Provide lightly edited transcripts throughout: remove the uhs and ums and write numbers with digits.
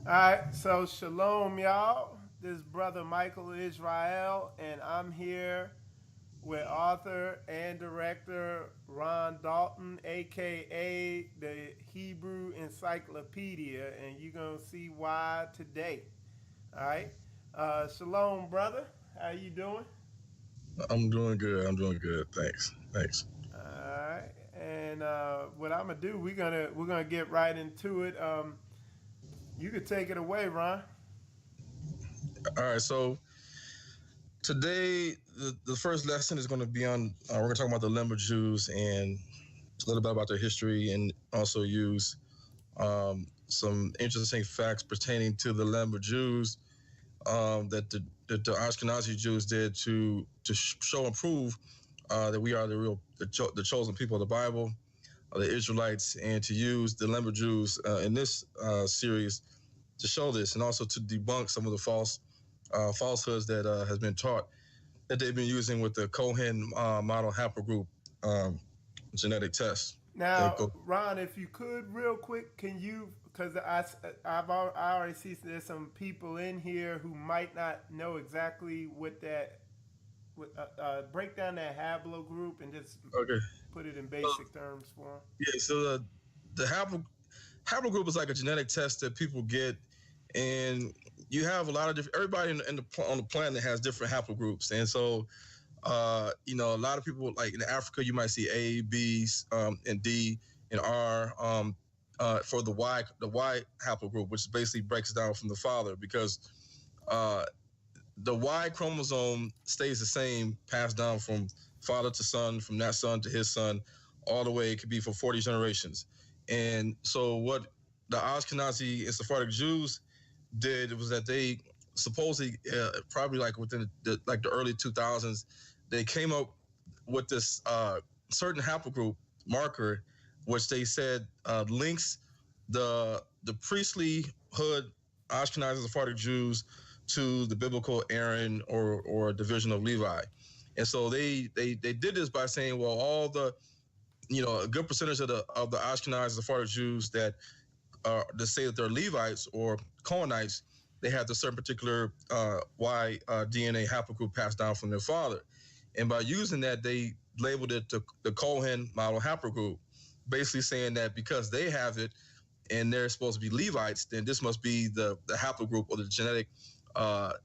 All right, so shalom, y'all. This is Brother Michael Israel, and I'm here with author and director Ron Dolton, aka the Hebrew Encyclopedia, and you're gonna see why today. All right, shalom, brother. How you doing? I'm doing good. I'm doing good. Thanks. Thanks. All right, and what I'm gonna do, we're gonna get right into it. You could take it away, Ron. All right. So today, the first lesson is going to be on. We're going to talk about the Lemba Jews and a little bit about their history, and also use some interesting facts pertaining to the Lemba Jews that the Ashkenazi Jews did to show and prove that we are the chosen people of the Bible, the Israelites, and to use the Lemba Jews in this series to show this, and also to debunk some of the falsehoods that has been taught that they've been using with the Cohen model haplogroup genetic test. Okay, Now, go. Ron, if you could, real quick, can you? Because I already see there's some people in here who might not know exactly what that. Break down that haplogroup and just Okay. put it in basic terms for them. Yeah. So the haplogroup is like a genetic test that people get, and you have a lot of different. Everybody on the planet has different haplogroups, and so a lot of people like in Africa, you might see A, B, and D and R. For the Y haplogroup, which basically breaks down from the father, because uh, the Y chromosome stays the same, passed down from father to son, from that son to his son, all the way. It could be for 40 generations. And so what the Ashkenazi and Sephardic Jews did was that they supposedly, probably like within the early 2000s, they came up with this certain haplogroup marker, which they said links the priestlyhood Ashkenazi and Sephardic Jews to the biblical Aaron or division of Levi. And so they did this by saying, well, all the a good percentage of the Ashkenazi and Sephardic Jews that say that they're Levites or Cohenites, they have the certain particular Y DNA haplogroup passed down from their father. And by using that, they labeled it the Cohen model haplogroup, basically saying that because they have it and they're supposed to be Levites, then this must be the haplogroup or the genetic the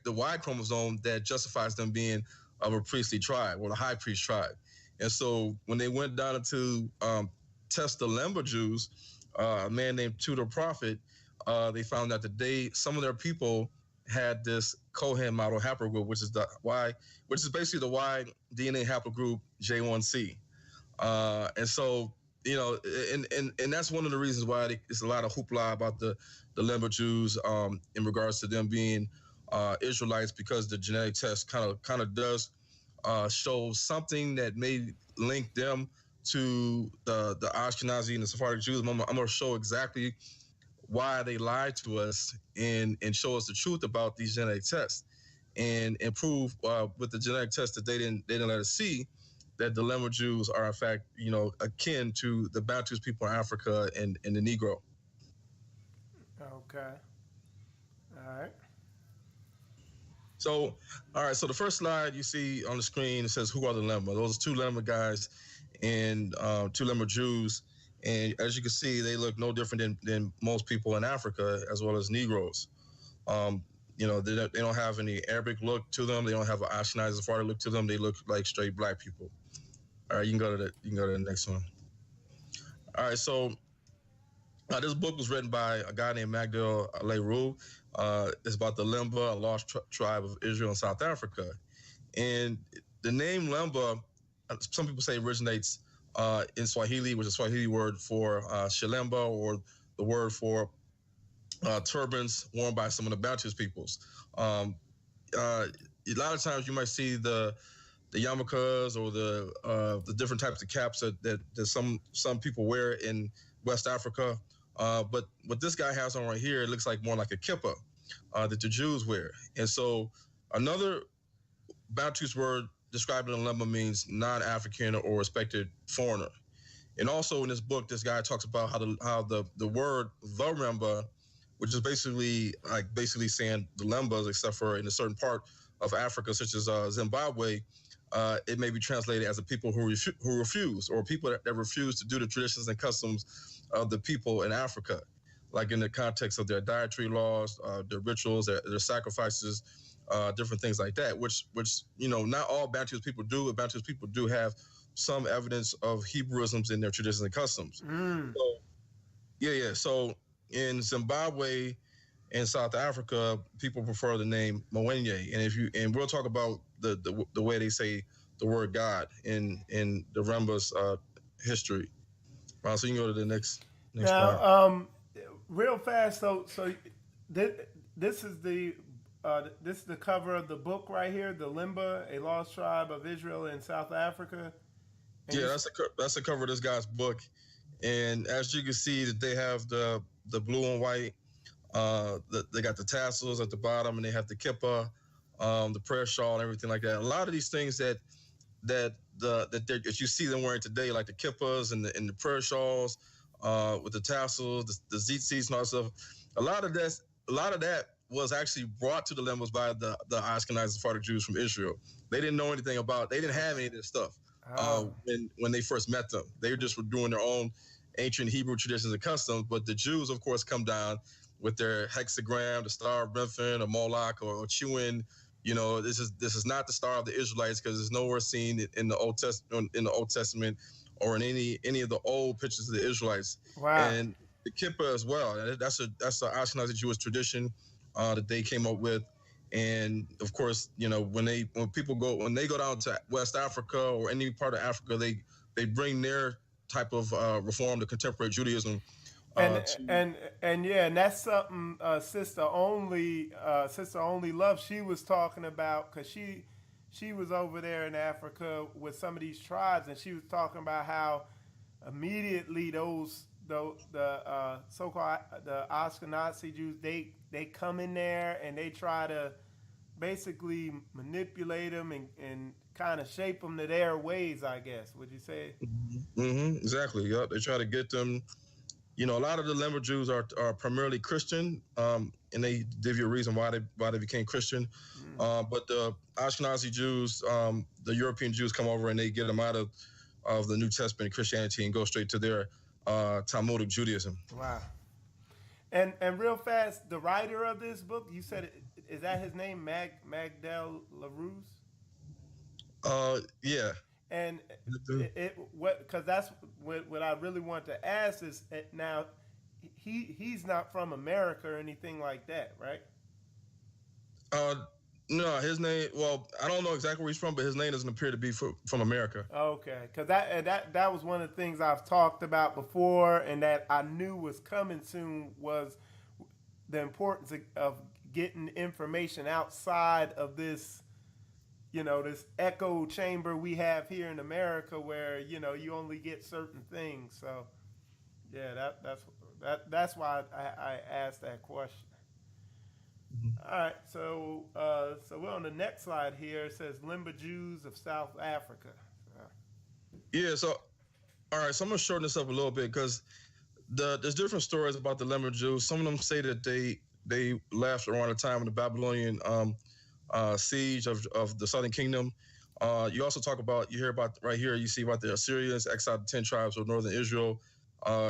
Y chromosome that justifies them being of a priestly tribe or the high priest tribe. And so when they went down to test the Lemba Jews, a man named Tudor Prophet, they found out that some of their people had this Cohen model haplogroup, which is basically the Y DNA haplogroup J1C. And so, and that's one of the reasons why there's a lot of hoopla about the Lemba Jews in regards to them being Israelites, because the genetic test kind of does show something that may link them to the Ashkenazi and the Sephardic Jews. I'm going to show exactly why they lied to us and show us the truth about these genetic tests, and prove with the genetic test that they didn't let us see that the Lemba Jews are in fact akin to the Bantus people in Africa and the Negro. Okay. All right. So, all right. So the first slide you see on the screen, it says, "Who are the Lemba?" Those are two Lemba guys and two Lemba Jews. And as you can see, they look no different than most people in Africa, as well as Negroes. They don't have any Arabic look to them. They don't have an Ashkenazi Sephardic look to them. They look like straight black people. All right, you can go to the next one. All right, so this book was written by a guy named Magdal Leroux. It's about the Lemba, a lost tribe of Israel in South Africa. And the name Lemba, some people say originates in Swahili, which is a Swahili word for shilemba, or the word for turbans worn by some of the Bantus peoples. A lot of times you might see the yarmulkes or the different types of caps that some people wear in West Africa. But what this guy has on right here, it looks like more like a kippah that the Jews wear. And so another Bantus word described in Lemba means non-African or respected foreigner. And also in this book, this guy talks about how the word the Lemba which is basically saying the Lembas, except for in a certain part of Africa, such as Zimbabwe, it may be translated as a people who refuse, or people that refuse to do the traditions and customs of the people in Africa, like in the context of their dietary laws, their rituals, their sacrifices, different things like that. Which not all Bantus people do, but Bantus people do have some evidence of Hebrewisms in their traditions and customs. Mm. So yeah. So in Zimbabwe and South Africa, people prefer the name Mwenye, and we'll talk about the way they say the word God in the Remba's history. So you can go to the next Now, part. real fast. So this, this is the cover of the book right here, the Lemba, a lost tribe of Israel in South Africa. And Yeah, that's the cover of this guy's book, and as you can see, that they have the blue and white. They got the tassels at the bottom, and they have the kippah, the prayer shawl, and everything like that. A lot of these things that you see them wearing today, like the kippahs and the prayer shawls, with the tassels, the tzitzits and all that stuff. A lot of that was actually brought to the Lembas by the Ashkenazi Sephardic Jews from Israel. They didn't know anything about. They didn't have any of this stuff oh, when they first met them. They just were doing their own ancient Hebrew traditions and customs. But the Jews, of course, come down with their hexagram, the Star of Remphan, or Moloch, or Chewin. This is not the Star of the Israelites, because it's nowhere seen in the Old Testament or in any of the old pictures of the Israelites. wow. And the kippah as well. That's an Ashkenazi Jewish tradition that they came up with. And of course, when they go down to West Africa or any part of Africa, they bring their type of reform to contemporary Judaism and to. and that's something sister only love she was talking about, because she was over there in Africa with some of these tribes, and she was talking about how immediately the so-called the Ashkenazi Jews, they come in there and they try to basically manipulate them and kind of shape them to their ways, I guess. Would you say? Exactly. Yep. They try to get them. A lot of the Lemba Jews are primarily Christian, and they give you a reason why they became Christian. Mm. But the Ashkenazi Jews, the European Jews, come over and they get them out of the New Testament Christianity and go straight to their Talmudic Judaism. Wow. And real fast, the writer of this book, you said, is that his name, Magdal LaRousse? Yeah. And what, because that's what I really want to ask is, now he's not from America or anything like that, right? Uh, no, his name. Well, I don't know exactly where he's from, but his name doesn't appear to be from America. Okay, because that was one of the things I've talked about before, and that I knew was coming soon, was the importance of getting information outside of this, this echo chamber we have here in America, where you only get certain things. So yeah, that's why I asked that question. Mm-hmm. All right, so we're on the next slide here. It says Lemba Jews of South Africa. Yeah. So all right, so I'm gonna shorten this up a little bit, because there's different stories about the Lemba Jews. Some of them say that they left around the time of the Babylonian siege of the Southern Kingdom. You also hear about right here. You see about the Assyrians exiled the 10 tribes of northern Israel.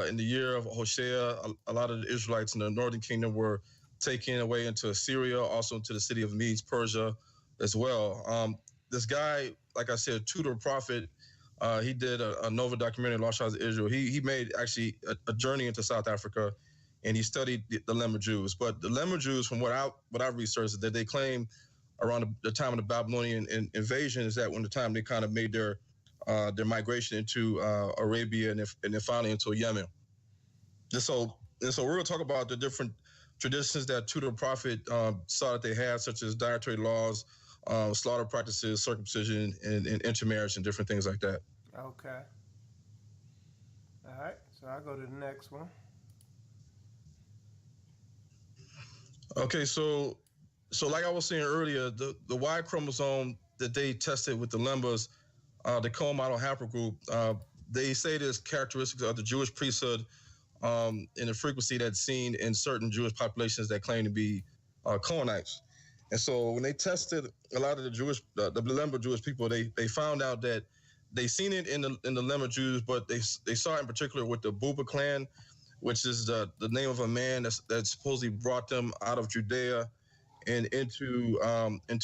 In the year of Hosea, a lot of the Israelites in the northern kingdom were taken away into Assyria, also into the city of Medes, Persia, as well. This guy, like I said, Tudor Prophet, he did a Nova documentary, Lost Tribes of Israel. He made actually a journey into South Africa, and he studied the Lemba Jews. But the Lemba Jews, from what I researched, is that they claim around the time of the Babylonian invasion is that when the time they kind of made their migration into Arabia, and then finally into Yemen. So we're going to talk about the different traditions that Tudor Prophet saw that they had, such as dietary laws, slaughter practices, circumcision, and intermarriage, and different things like that. Okay. All right. So I'll go to the next one. Okay, so like I was saying earlier, the Y chromosome that they tested with the Lembas, the co-model haplogroup, they say there's characteristics of the Jewish priesthood in the frequency that's seen in certain Jewish populations that claim to be Cohenites. And so when they tested a lot of the Lemba Jewish people, they found out that they seen it in the Lemba Jews, but they saw it in particular with the Buba clan, which is the name of a man that supposedly brought them out of Judea and into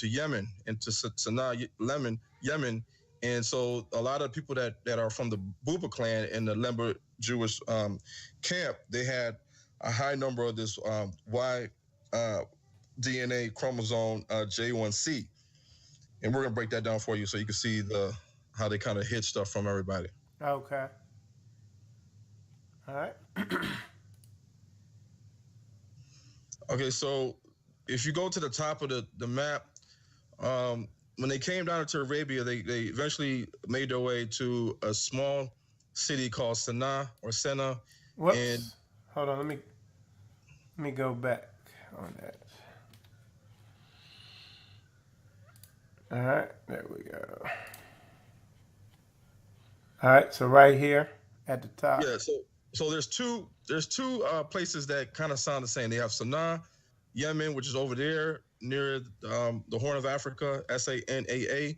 Yemen, into Sana'a, Yemen. And so a lot of people that are from the Buba clan in the Lemba Jewish camp, they had a high number of this Y DNA chromosome J1C. And we're going to break that down for you so you can see how they kind of hid stuff from everybody. Okay. All right. Okay, so if you go to the top of the map, when they came down to Arabia, they eventually made their way to a small city called Sana'a or Sena. Whoops. And Hold on. Let me go back on that. All right. There we go. All right. So right here at the top. yeah, so there's two places that kind of sound the same. They have Sana'a, Yemen, which is over there near the Horn of Africa, Sanaa,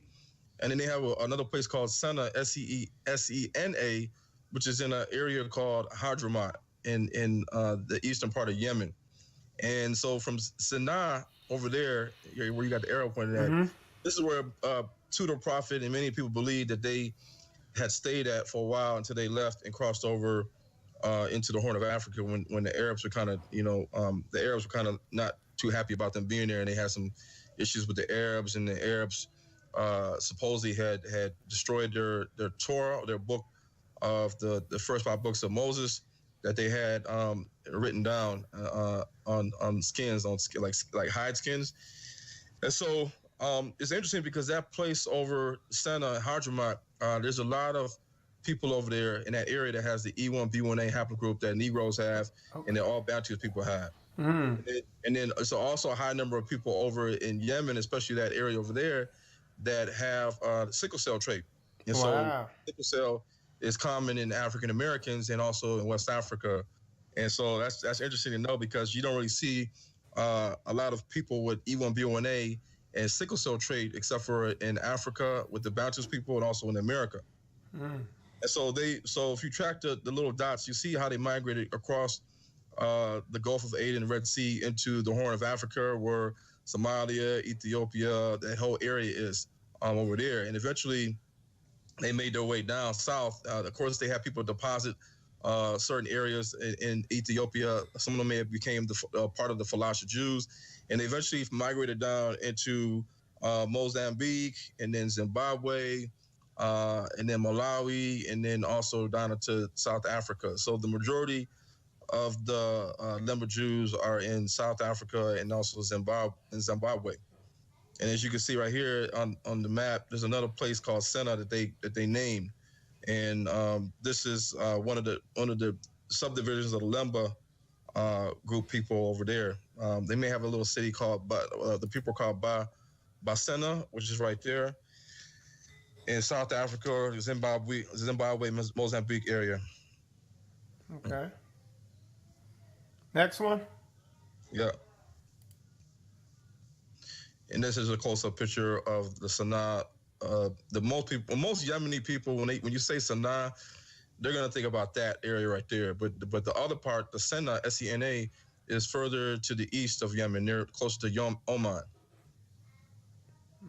and then they have another place called Sena, Sena, which is in an area called Hadramaut in the eastern part of Yemen. And so from Sana'a over there, where you got the arrow pointed at, this is where to the prophet and many people believe that they had stayed at for a while until they left and crossed over into the Horn of Africa when the Arabs were kind of, the Arabs were kind of not too happy about them being there, and they had some issues with the Arabs, and the Arabs supposedly had destroyed their Torah, their book of the first 5 books of Moses that they had written down on skins, on like hide skins. And so it's interesting because that place over Sena, Hadramaut, there's a lot of people over there in that area that has the E1B1A haplogroup that Negroes have, and that all Bantus people have. And then it's also a high number of people over in Yemen, especially that area over there, that have sickle cell trait. And so sickle cell is common in African Americans and also in West Africa. And so that's interesting to know because you don't really see a lot of people with E1B1A and sickle cell trait except for in Africa with the Bantus people and also in America. And so if you track the little dots, you see how they migrated across the Gulf of Aden and Red Sea into the Horn of Africa, where Somalia, Ethiopia, that whole area is over there. And eventually they made their way down south. Of course, they had people deposit certain areas in Ethiopia. Some of them may have became part of the Falasha Jews, and they eventually migrated down into Mozambique and then Zimbabwe, and then Malawi, and then also down into South Africa. So the majority of the Lemba Jews are in South Africa and also Zimbabwe. And as you can see right here on the map, there's another place called Sena that they named, and this is one of the subdivisions of the Lemba group people over there. They may have a little city called, the people called Basena, which is right there in South Africa, Zimbabwe, Mozambique area. Okay. Next one. Yeah. And this is a close-up picture of the Sana'a. Most Yemeni people, when you say Sana'a, they're gonna think about that area right there. But the other part, the Sena, Sena, is further to the east of Yemen, near closer to Oman.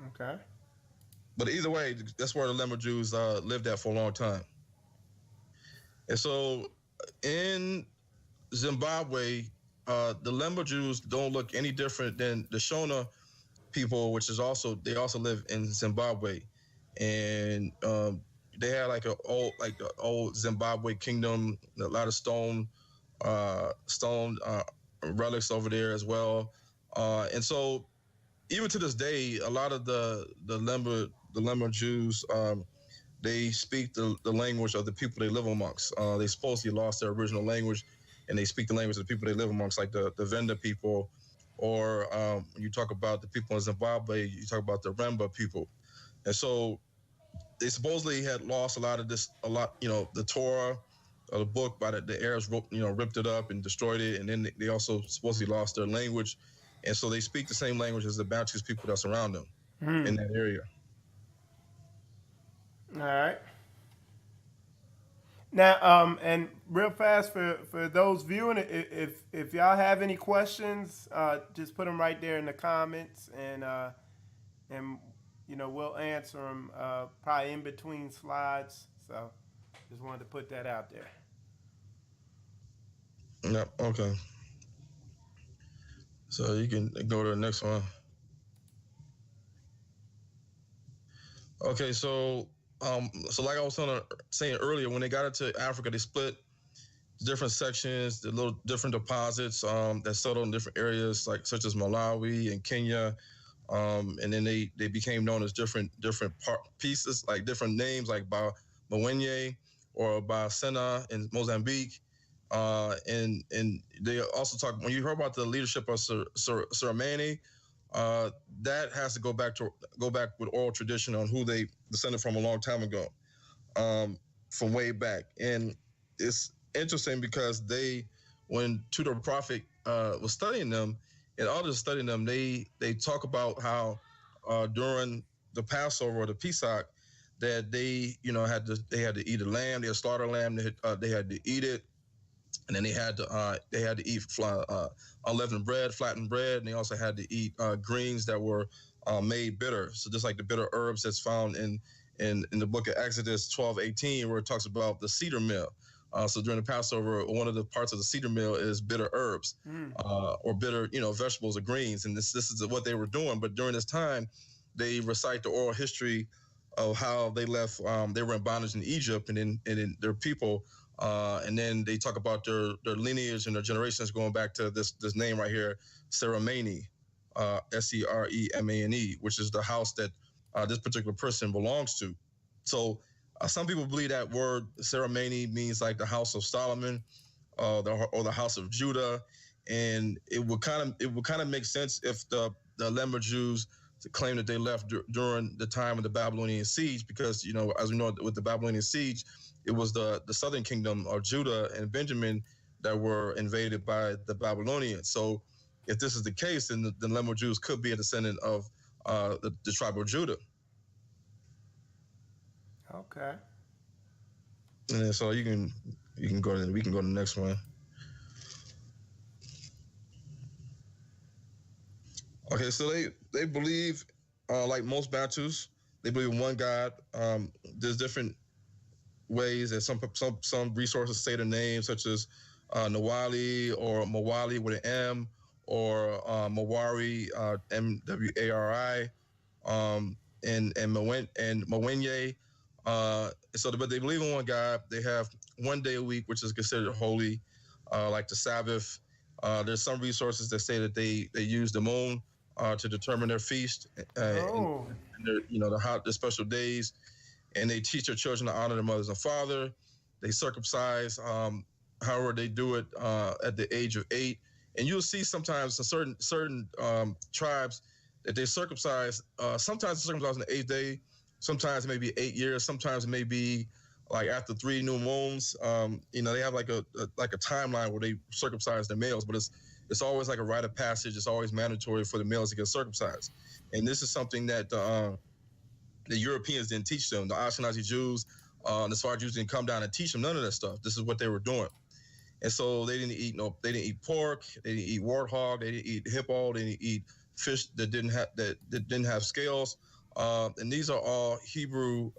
Okay. But either way, that's where the Lemba Jews lived at for a long time. And so in Zimbabwe, the Lemba Jews don't look any different than the Shona people, which is they also live in Zimbabwe, and they had like the old Zimbabwe kingdom, a lot of stone relics over there as well, and so even to this day, a lot of the Lemba Jews, they speak the language of the people they live amongst. They supposedly lost their original language, and they speak the language of the people they live amongst, like the Venda people. Or when you talk about the people in Zimbabwe, you talk about the Lemba people. And so they supposedly had lost a lot, the Torah, of the book by the Arabs, ripped it up and destroyed it, and then they also supposedly lost their language, and so they speak the same language as the Bantus people that's around them in that area. All right. Now, and real fast for those viewing, if y'all have any questions, just put them right there in the comments, and we'll answer them probably in between slides. So, just wanted to put that out there. Yep. Okay. So you can go to the next one. Okay. So like I was saying earlier, when they got into Africa, they split different sections, the little different deposits that settled in different areas, like such as Malawi and Kenya, and then they became known as different pieces, like different names, like by Mwenye or by Sena in Mozambique. And they also talk, when you heard about the leadership of Suramani, that has to go back with oral tradition on who they descended from a long time ago, from way back. And it's interesting because when Tudor Prophet was studying them, and others studying them, they talk about how during the Passover or the Pesach, that they had to eat a lamb, they had to slaughter a lamb, they had to eat it, and then they had to eat unleavened bread, flattened bread, and they also had to eat greens that were made bitter. So just like the bitter herbs that's found in the book of Exodus 12:18, where it talks about the cedar mill. So during the Passover, one of the parts of the cedar mill is bitter herbs, or bitter, vegetables or greens, and this is what they were doing. But during this time, they recite the oral history of how they left. They were in bondage in Egypt, and then their people. And then they talk about their lineage and their generations going back to this name right here, Seremani, Seremane, which is the house that this particular person belongs to. So some people believe that word Seremani means like the house of Solomon, or the house of Judah, and it would kind of make sense if the Lemba Jews claim that they left during the time of the Babylonian siege, because as we know, with the Babylonian siege, it was the southern kingdom of Judah and Benjamin that were invaded by the Babylonians. So if this is the case, then the Lemba Jews could be a descendant of the tribe of Judah. Okay. And so we can go to the next one. Okay, so they believe, like most Bantus, they believe in one God. There's different ways that some resources say the name, such as Nawali or Mawali with an M, or Mawari, Mwari, and Mwenye. But they believe in one God. They have one day a week, which is considered holy, like the Sabbath. There's some resources that say that they use the moon to determine their feast, and their the special days, and they teach their children to honor their mothers and father. They circumcise, however they do it, at the age of 8. And you'll see sometimes in certain tribes that they circumcise. Sometimes they circumcise on the 8th day. Sometimes it may be 8 years. Sometimes it may be like after 3 new moons. They have like a timeline where they circumcise their males, but it's always like a rite of passage. It's always mandatory for the males to get circumcised. And this is something that the Europeans didn't teach them. The Ashkenazi Jews, the Sephardic Jews didn't come down and teach them none of that stuff. This is what they were doing. And so they didn't eat pork, they didn't eat warthog, they didn't eat hippo, they didn't eat fish that didn't have scales. And these are all Hebrew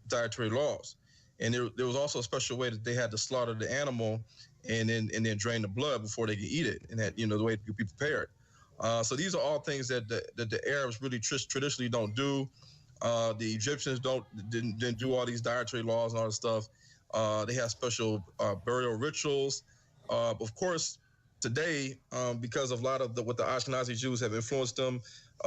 dietary laws. And there was also a special way that they had to slaughter the animal and then drain the blood before they could eat it, and that the way it could be prepared. So these are all things that the Arabs really traditionally don't do. The Egyptians didn't do all these dietary laws and all this stuff. They have special burial rituals. Of course, today, because of a lot of what the Ashkenazi Jews have influenced them,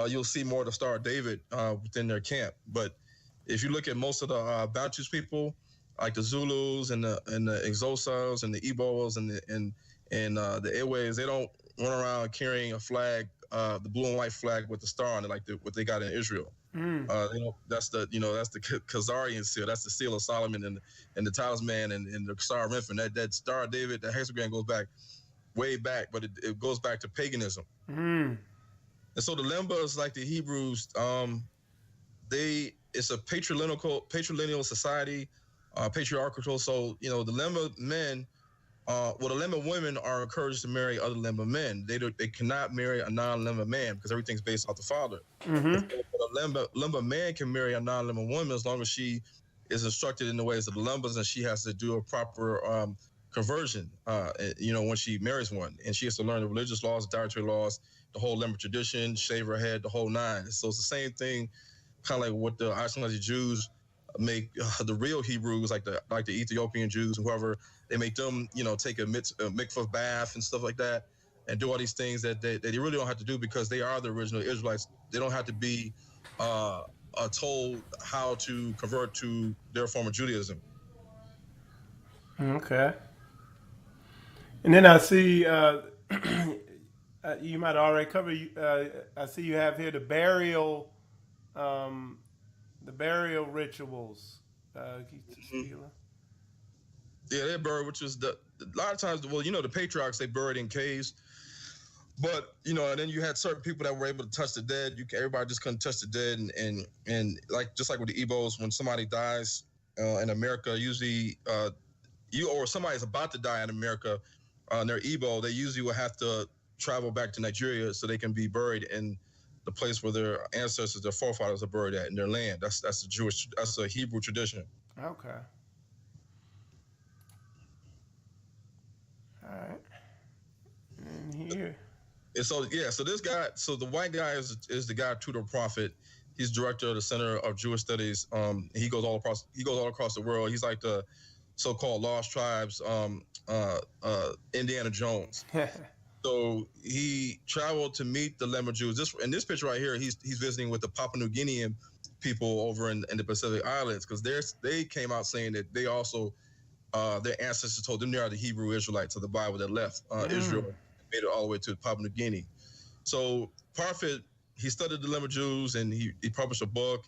you'll see more of the Star of David within their camp. But if you look at most of the Bantus people, like the Zulus and the Xhosas and the Igbos and the Ewe's, they don't run around carrying a flag, the blue and white flag with the star on it, like what they got in Israel. That's the Khazarian seal. That's the seal of Solomon and the talisman and the Star of Infant. That Star of David, the hexagram goes back way back, but it goes back to paganism. Mm. And so the Lemba is like the Hebrews. It's a patrilineal society, patriarchal. So the Lemba men, the Lemba women are encouraged to marry other Lemba men. They cannot marry a non-Lemba man because everything's based off the father. Mm-hmm. So a Lemba man can marry a non-Lemba woman as long as she is instructed in the ways of the Lembas and she has to do a proper conversion. When she marries one, and she has to learn the religious laws, the dietary laws, the whole Lemba tradition, shave her head, the whole nine. So it's the same thing, kind of like what the Ashkenazi Jews make the real Hebrews, like the Ethiopian Jews, whoever, they make them, take a mikvah bath and stuff like that, and do all these things that they really don't have to do because they are the original Israelites. They don't have to be told how to convert to their form of Judaism. Okay. And then I see you might already cover. I see you have here the burial rituals. Yeah, they're buried, which is a lot of times. Well, the patriarchs, they buried in caves. But and then you had certain people that were able to touch the dead. Everybody just couldn't touch the dead, and like just like with the Igbos, when somebody dies in America, usually you or somebody's about to die in America, and they're Igbo, they usually will have to travel back to Nigeria so they can be buried in the place where their ancestors, their forefathers are buried at in their land. That's a Hebrew tradition. Okay. All right. And here. And so this guy, so the white guy is the guy Tudor Prophet. He's director of the Center of Jewish Studies. He goes all across the world. He's like the so-called lost tribes, Indiana Jones. So he traveled to meet the Lemba Jews. In this picture right here, he's visiting with the Papua New Guinean people over in the Pacific Islands, because they came out saying that they also their ancestors told them they are the Hebrew Israelites of the Bible that left Israel and made it all the way to Papua New Guinea. So Prophet, he studied the Lemba Jews and he published a book.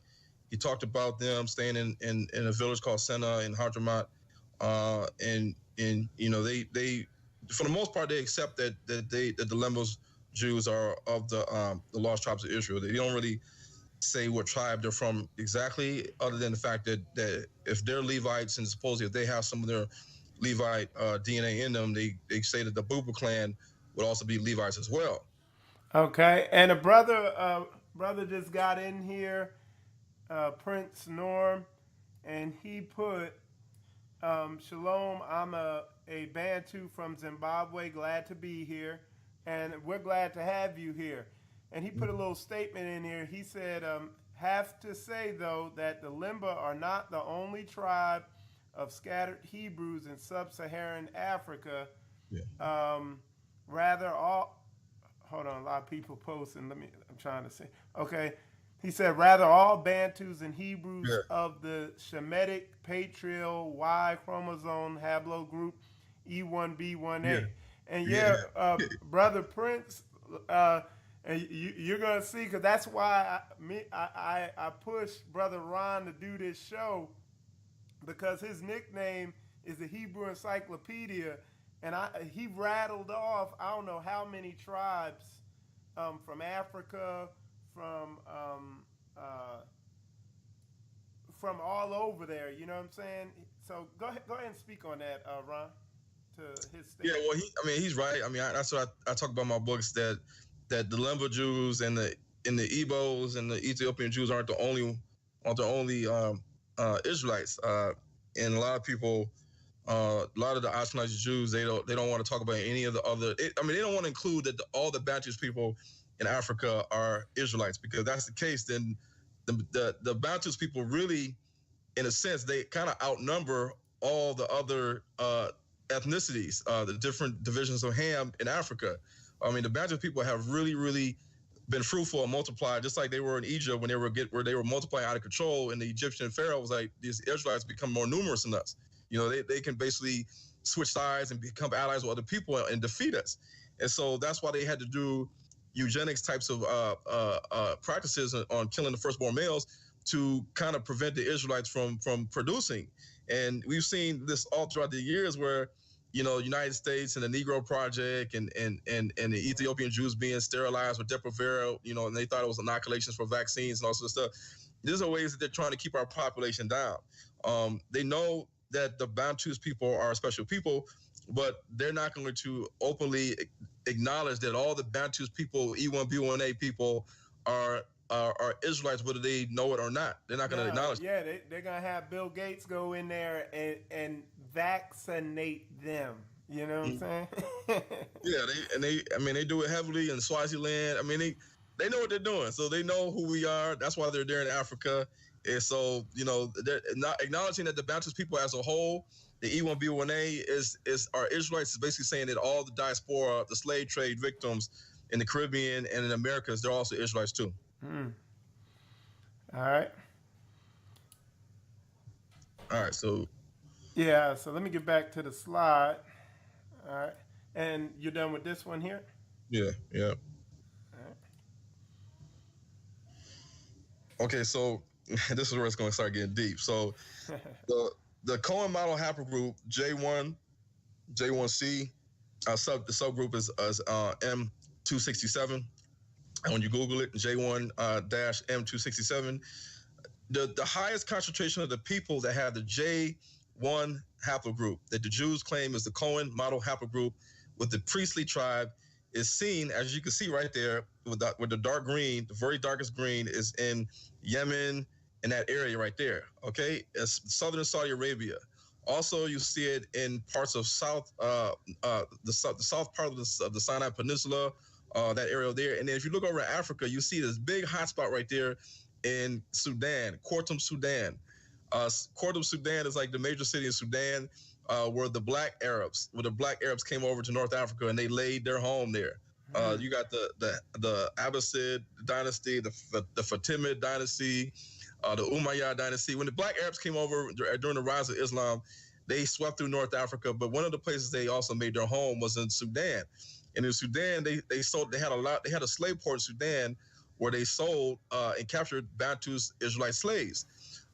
He talked about them staying in a village called Sena in Hadramaut. And they for the most part they accept that the Lemba Jews are of the lost tribes of Israel. They don't really say what tribe they're from exactly, other than the fact that if they're Levites and supposedly if they have some of their Levite DNA in them, they say that the Buba clan would also be Levites as well. Okay, and a brother just got in here, Prince Norm, and he put, Shalom, I'm a Bantu from Zimbabwe, glad to be here, and we're glad to have you here. And he put a little statement in here. He said, have to say, though, that the Lemba are not the only tribe of scattered Hebrews in sub-Saharan Africa. Yeah. Rather, hold on, a lot of people posting. I'm trying to say. Okay. He said, rather, all Bantus and Hebrews of the Shemitic Patrial Y chromosome haplogroup E1B1A. Yeah. And Brother Prince, and you're going to see, because that's why I pushed Brother Ron to do this show, because his nickname is the Hebrew Encyclopedia. And he rattled off, I don't know how many tribes from Africa, from all over there. You know what I'm saying? So go ahead and speak on that, Ron. To his statement. Yeah, well, he's right. That's what I talk about in my books, that the Lemba Jews and the Igbos and the Ethiopian Jews aren't the only Israelites. And a lot of people, a lot of the Ashkenazi Jews, they don't want to talk about any of the other. They don't want to include that all the Bantu people in Africa are Israelites, because if that's the case, then the Bantu people really, in a sense, they kind of outnumber all the other ethnicities, the different divisions of Ham in Africa. The Bantu people have really, really been fruitful and multiplied, just like they were in Egypt when they were multiplying out of control, and the Egyptian pharaoh was like, these Israelites become more numerous than us. They can basically switch sides and become allies with other people and defeat us. And so that's why they had to do, eugenics types of practices on killing the firstborn males to kind of prevent the Israelites from producing. And we've seen this all throughout the years where, United States and the Negro Project and the Ethiopian Jews being sterilized with Depo-Provera, and they thought it was inoculations for vaccines and all sorts of stuff. These are ways that they're trying to keep our population down. They know that the Bantus people are special people, but they're not going to openly acknowledge that all the Bantus people, E1B1A people, are Israelites, whether they know it or not. They're not going to acknowledge. Yeah, they're going to have Bill Gates go in there and vaccinate them. You know what I'm saying? Yeah, they do it heavily in Swaziland. I mean, they know what they're doing, so they know who we are. That's why they're there in Africa. And so, they're not acknowledging that the Bantus people as a whole, the E1B1A are Israelites, is basically saying that all the diaspora, the slave trade victims in the Caribbean and in Americas, they're also Israelites too. All right. So. Yeah, so let me get back to the slide. All right. And you're done with this one here? Yeah. All right. Okay, so this is where it's going to start getting deep. So the Cohen model haplogroup J1, J1C, the subgroup is M267. And when you Google it, J1-M267, the highest concentration of the people that have the J1 haplogroup that the Jews claim is the Cohen model haplogroup with the priestly tribe is seen, as you can see right there, with the dark green. The very darkest green is in Yemen, in that area right there. Okay, it's southern Saudi Arabia. Also, you see it in parts of the south part of the Sinai Peninsula, that area there. And then if you look over at Africa, you see this big hotspot right there in Sudan, Khartoum, Sudan. Khartoum, Sudan is like the major city in Sudan, where the black Arabs came over to North Africa and they laid their home there. You got the Abbasid dynasty, the Fatimid dynasty, the Umayyad dynasty. When the black Arabs came over during the rise of Islam, they swept through North Africa. But one of the places they also made their home was in Sudan. And in Sudan, they had a slave port in Sudan where they sold and captured Bantus Israelite slaves.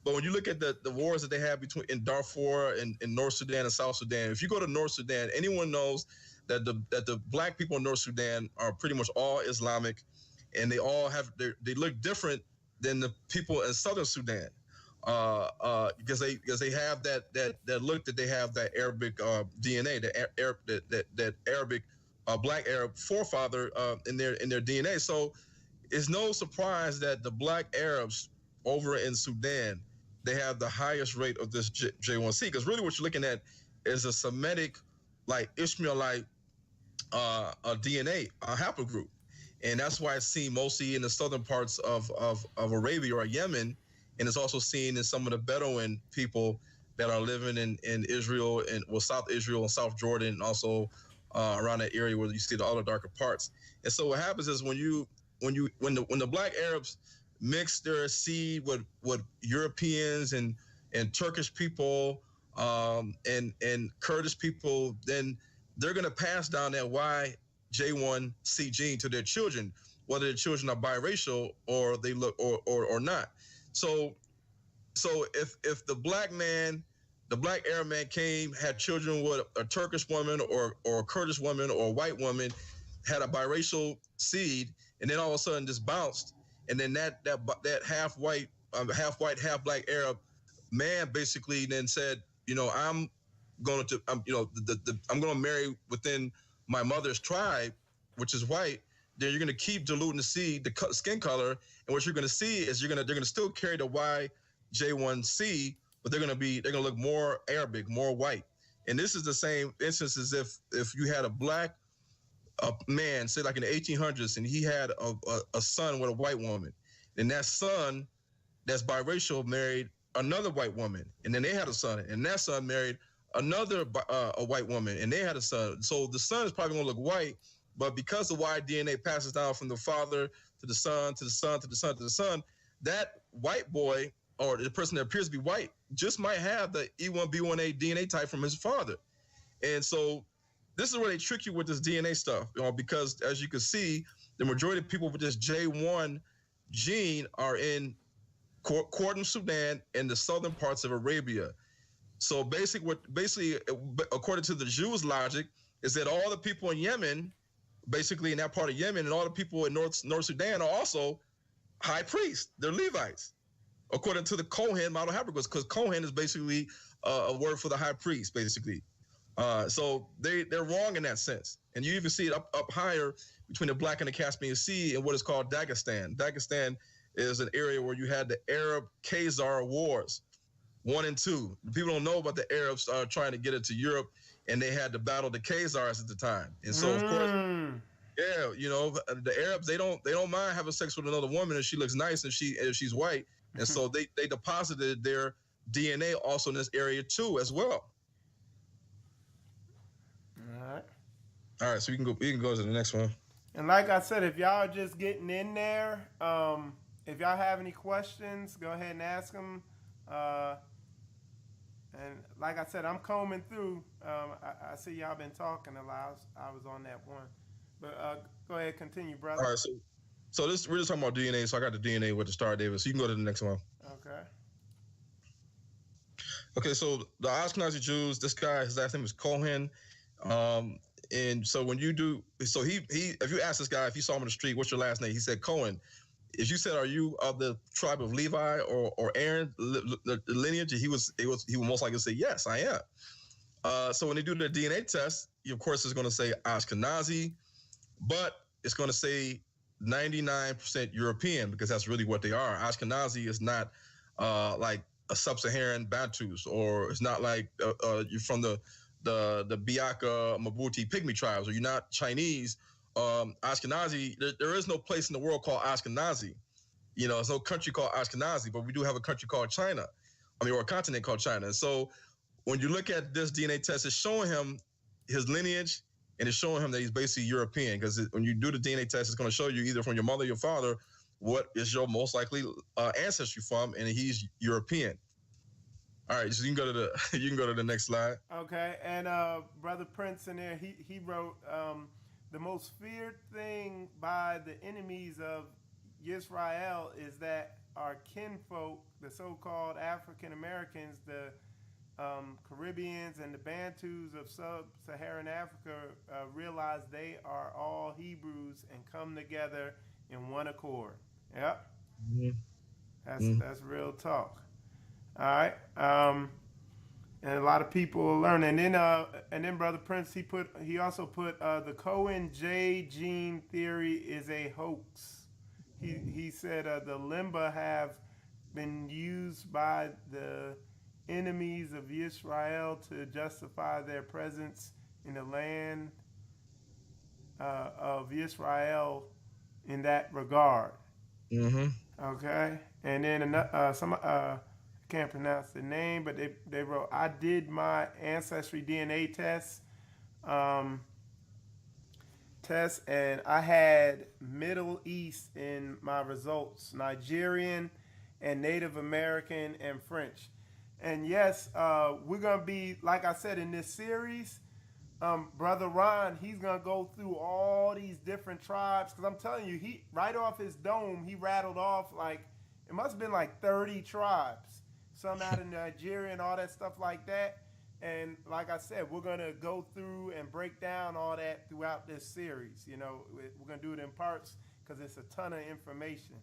But when you look at the wars that they have in Darfur and in North Sudan and South Sudan, if you go to North Sudan, anyone knows that the black people in North Sudan are pretty much all Islamic, and they all they look different than the people in Southern Sudan, because they have that look, that they have that Arabic DNA, that Arabic black Arab forefather in their DNA. So it's no surprise that the black Arabs over in Sudan, they have the highest rate of this J1C, because really what you're looking at is a Semitic, like Ishmaelite DNA haplogroup. And that's why it's seen mostly in the southern parts of Arabia or Yemen, and it's also seen in some of the Bedouin people that are living in Israel and South Israel and South Jordan, and also around that area where you see the other darker parts. And so what happens is when the black Arabs mix their seed with Europeans and Turkish people and Kurdish people, then they're going to pass down that YJ1C gene to their children, whether their children are biracial or they look or not. So if the black Arab man had children with a Turkish woman or a Kurdish woman or a white woman, had a biracial seed, and then all of a sudden just bounced, and then that half white, half black Arab man basically then said, I'm going to marry within my mother's tribe, which is white. Then you're going to keep diluting the seed, the skin color, and what you're going to see is they're going to still carry the YJ1C, but they're going to look more Arabic, more white. And this is the same instance as if you had a black man, say like in the 1800s, and he had a son with a white woman, and that son that's biracial married another white woman, and then they had a son, and that son married another a white woman, and they had a son. So the son is probably going to look white, but because the Y DNA passes down from the father to the son to the son to the son to the son, that white boy or the person that appears to be white just might have the E1B1A DNA type from his father. And so this is where they trick you with this DNA stuff, because as you can see, the majority of people with this J1 gene are in Kordofan, Sudan, and the southern parts of Arabia. So basically, according to the Jews' logic, is that all the people in Yemen, basically in that part of Yemen, and all the people in North Sudan are also high priests. They're Levites, according to the Kohen model haplogroups, because Kohen is basically a word for the high priest, basically. So they're wrong in that sense. And you even see it up higher between the Black and the Caspian Sea and what is called Dagestan. Dagestan is an area where you had the Arab Khazar Wars, 1 and 2. People don't know about the Arabs trying to get into Europe, and they had to battle the Khazars at the time. And so, of course, yeah, the Arabs, they don't mind having sex with another woman if she looks nice and if she's white. And so they deposited their DNA also in this area too as well. All right, so we can go to the next one. And like I said, if y'all are just getting in there, if y'all have any questions, go ahead and ask them. And like I said, I'm combing through. I see y'all been talking a lot. I was on that one. But go ahead, continue, brother. All right, so this we're just talking about DNA. So I got the DNA with the Star David. So you can go to the next one. Okay, so the Ashkenazi Jews, this guy, his last name is Cohen. And so when you do, so he if you ask this guy, if you saw him in the street, what's your last name? He said Cohen. If you said, are you of the tribe of Levi or Aaron, the lineage, he would most likely say, yes, I am. So when they do the DNA test, of course, it's going to say Ashkenazi, but it's going to say 99% European, because that's really what they are. Ashkenazi is not like a sub-Saharan Bantus, or it's not like you're from the Biaka Mabuti Pygmy tribes, or you're not Chinese. Ashkenazi, there is no place in the world called Ashkenazi. There's no country called Ashkenazi, but we do have a country called China. Or a continent called China. And so when you look at this DNA test, it's showing him his lineage, and it's showing him that he's basically European, because when you do the DNA test, it's going to show you either from your mother or your father what is your most likely ancestry from, and he's European. All right, so you can go to the next slide. Okay, and Brother Prince in there, he wrote, the most feared thing by the enemies of Israel is that our kinfolk, the so-called African Americans, the Caribbeans and the Bantus of sub-Saharan Africa realize they are all Hebrews and come together in one accord. Yep. Mm-hmm. That's real talk. All right. And a lot of people learn. And then Brother Prince, he also put the Cohen J gene theory is a hoax. He said the Lemba have been used by the enemies of Israel to justify their presence in the land of Israel in that regard. Mm-hmm. Okay. And then I can't pronounce the name, but they wrote, I did my ancestry DNA test, and I had Middle East in my results, Nigerian and Native American and French. And yes, we're going to be, like I said, in this series, Brother Ron, he's going to go through all these different tribes, because I'm telling you, he right off his dome, he rattled off it must have been like 30 tribes. Some out of Nigeria and all that stuff like that. And like I said, we're going to go through and break down all that throughout this series. We're going to do it in parts because it's a ton of information.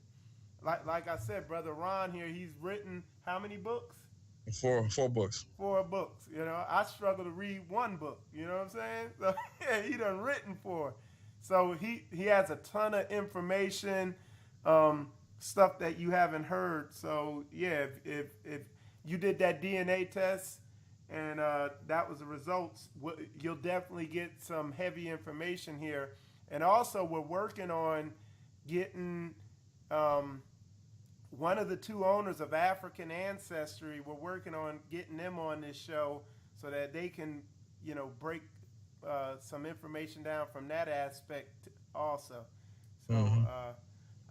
Like I said, Brother Ron here, he's written how many books? Four books. 4 books. I struggle to read 1 book. You know what I'm saying? So yeah, he done written 4. So he has a ton of information, stuff that you haven't heard. So yeah, if you did that DNA test and that was the results, you'll definitely get some heavy information here. And also, we're working on getting one of the 2 owners of African Ancestry. We're working on getting them on this show so that they can, break some information down from that aspect also. So,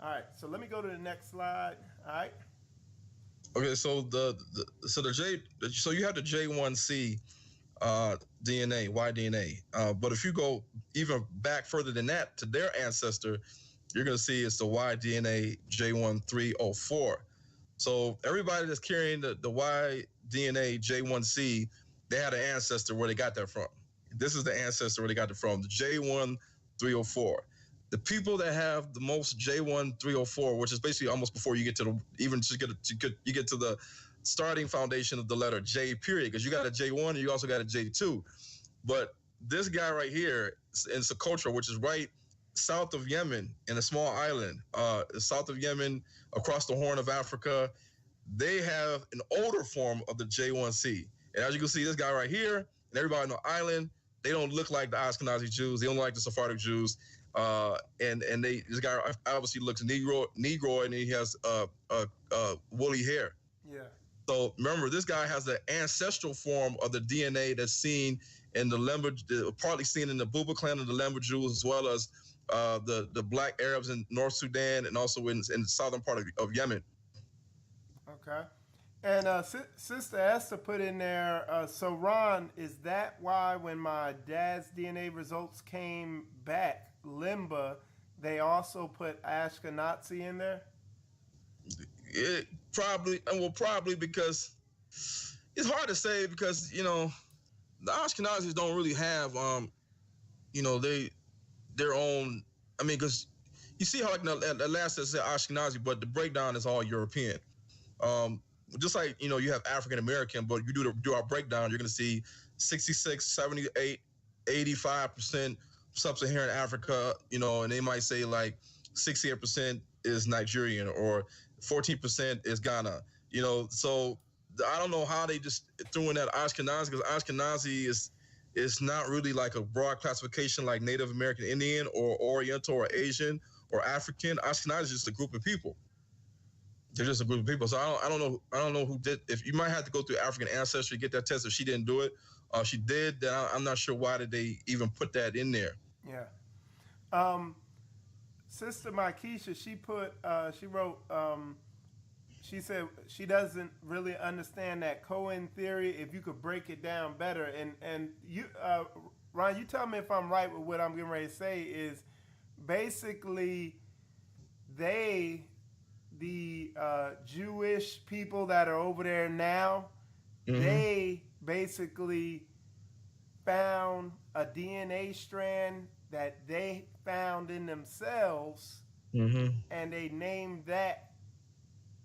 all right. So let me go to the next slide. All right. Okay. So so you have the J1C. DNA, Y DNA. But if you go even back further than that to their ancestor, you're going to see it's the Y DNA J1304. So everybody that's carrying the Y DNA J1C, they had an ancestor where they got that from. This is the ancestor where they got it from, the J1304. The people that have the most J1304, which is basically almost before you get to the even to you get to the starting foundation of the letter J period, because you got a J1 and you also got a J2. But this guy right here in Socotra, which is right south of Yemen in a small island, south of Yemen across the Horn of Africa, they have an older form of the J1C. And as you can see, this guy right here and everybody on the island, they don't look like the Ashkenazi Jews. They don't look like the Sephardic Jews. And this guy obviously looks Negro, and he has woolly hair. Yeah. So remember, this guy has the ancestral form of the DNA that's seen in the Lemba, partly seen in the Buba clan of the Lemba Jews, as well as the Black Arabs in North Sudan and also in the southern part of Yemen. Okay. And Sister Esther put in there, so Ron, is that why when my dad's DNA results came back, Lemba, they also put Ashkenazi in there? It probably because it's hard to say, because the Ashkenazis don't really have their own. I mean, because you see how like the last says Ashkenazi, but the breakdown is all European. Just like you have African American, but you do our breakdown, you're going to see 66, 78, 85% sub-Saharan Africa, and they might say like 68% is Nigerian or 14% is Ghana, so I don't know how they just threw in that Ashkenazi, because Ashkenazi is not really like a broad classification like Native American Indian or Oriental or Asian or African. Ashkenazi is just a group of people. They're just a group of people. So I don't know who did. If you might have to go through African ancestry to get that test. If she didn't do it, she did. Then I'm not sure why did they even put that in there. Yeah. Sister Makisha, she wrote, she said she doesn't really understand that Cohen theory. If you could break it down better, and you, Ron, you tell me if I'm right with what I'm getting ready to say. Is basically the Jewish people that are over there now, they basically found a DNA strand that they found in themselves, and they named that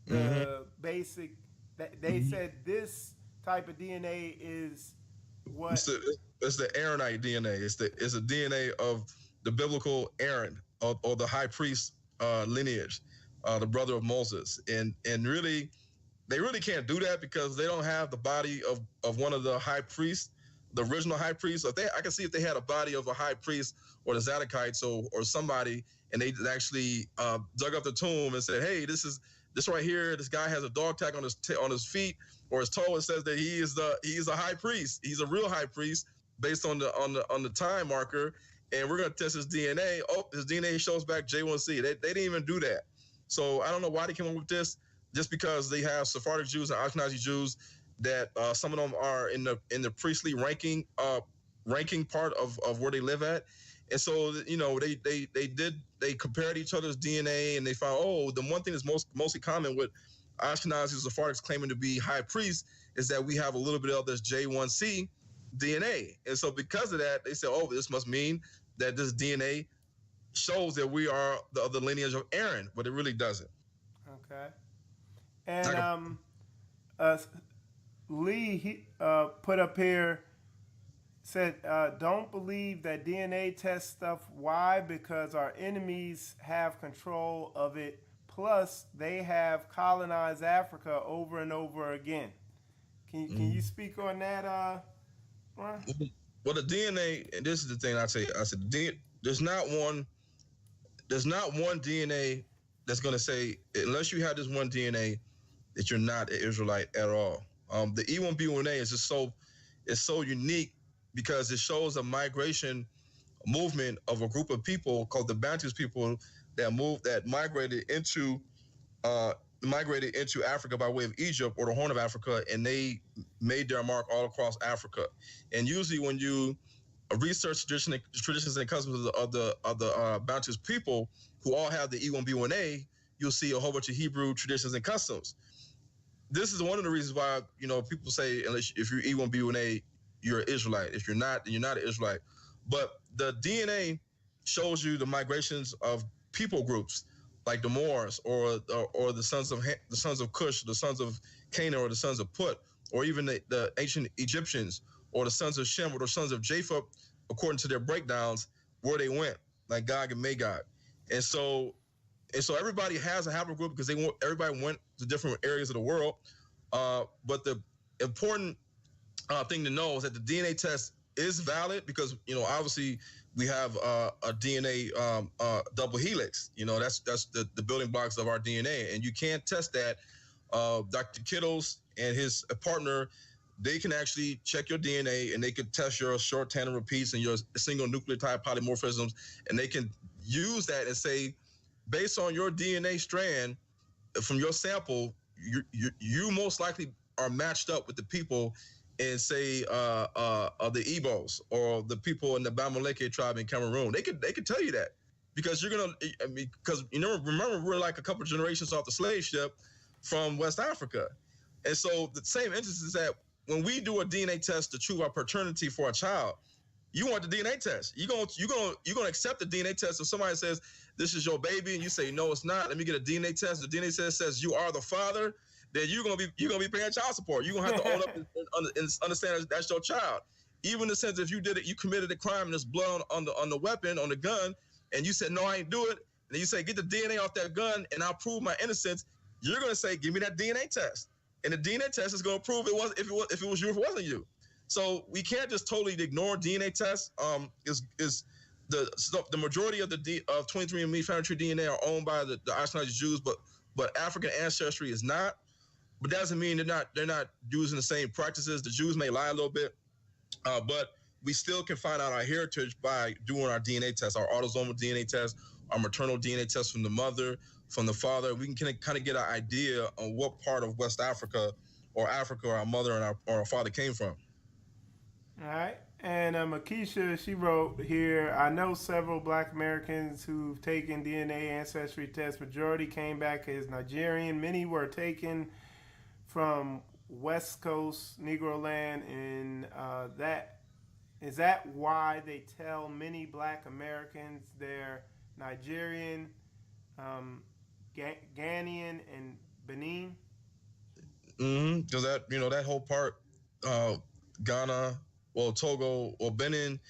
the basic. That they said this type of DNA is what? It's the Aaronite DNA. It's a DNA of the biblical Aaron or the high priest lineage, the brother of Moses, and really, they really can't do that because they don't have the body of one of the high priests, the original high priest. So I can see if they had a body of a high priest or the Zadokites or somebody, and they actually dug up the tomb and said, "Hey, this right here. This guy has a dog tag on his feet or his toe. It says that he is a high priest. He's a real high priest based on the time marker, and we're gonna test his DNA. Oh, his DNA shows back J1C. They didn't even do that. So I don't know why they came up with this. Just because they have Sephardic Jews and Ashkenazi Jews that some of them are in the priestly ranking part of where they live at, and so they compared each other's DNA and they found the one thing that's mostly common with Ashkenazis and Sephardics claiming to be high priests is that we have a little bit of this J1C DNA, and so because of that they said, this must mean that this DNA shows that we are the lineage of Aaron, but it really doesn't. Okay. And Lee, he put up here, said, don't believe that DNA test stuff. Why? Because our enemies have control of it. Plus, they have colonized Africa over and over again. Can you speak on that, Ron? Well, the DNA, and this is the thing I said, there's not one DNA that's going to say, unless you have this one DNA, that you're not an Israelite at all. The E1B1A is just so unique because it shows a migration movement of a group of people called the Bantus people that migrated into migrated into Africa by way of Egypt or the Horn of Africa, and they made their mark all across Africa. And usually, when you research traditions and customs of the Bantu people who all have the E1B1A, you'll see a whole bunch of Hebrew traditions and customs. This is one of the reasons why people say if you're E1B1A, you're an Israelite. If you're not, then you're not an Israelite. But the DNA shows you the migrations of people groups like the Moors or the sons of Cush, the sons of Canaan, or the sons of Put, or even the ancient Egyptians, or the sons of Shem, or the sons of Japheth, according to their breakdowns, where they went, like Gog and Magog. And so everybody has a haplogroup because everybody went to different areas of the world. But the important thing to know is that the DNA test is valid because obviously we have a DNA double helix. That's the building blocks of our DNA, and you can't test that. Dr. Kittles and his partner, they can actually check your DNA, and they can test your short tandem repeats and your single nucleotide polymorphisms, and they can use that and say, based on your DNA strand from your sample, you most likely are matched up with the people in, say, the Igbos or the people in the Bamileke tribe in Cameroon. They could tell you that because remember we're like a couple of generations off the slave ship from West Africa, and so the same instance is that when we do a DNA test to prove our paternity for a child, you want the DNA test. You're gonna accept the DNA test if somebody says this is your baby and you say no, it's not. Let me get a DNA test. The DNA test says you are the father. Then you're gonna be paying child support. You're gonna have to own up and understand that's your child. Even in the sense if you committed a crime and there's blood on the weapon, on the gun, and you said no, I ain't do it, and you say get the DNA off that gun and I'll prove my innocence. You're gonna say give me that DNA test, and the DNA test is gonna prove if it was you, if it wasn't you. So we can't just totally ignore DNA tests. Is the majority of 23andMe family tree DNA are owned by the Ashkenazi Jews, but African ancestry is not. But that doesn't mean they're not using the same practices. The Jews may lie a little bit, but we still can find out our heritage by doing our DNA test, our autosomal DNA test, our maternal DNA test from the mother, from the father. We can kind of get an idea on what part of West Africa or Africa our mother and our father came from. All right. And Makisha, she wrote here, I know several Black Americans who've taken DNA ancestry tests. Majority came back as Nigerian. Many were taken from West Coast Negro land, and is that why they tell many Black Americans they're Nigerian, Ghanaian, and Benin? Because that whole part, Ghana, Togo, or Benin,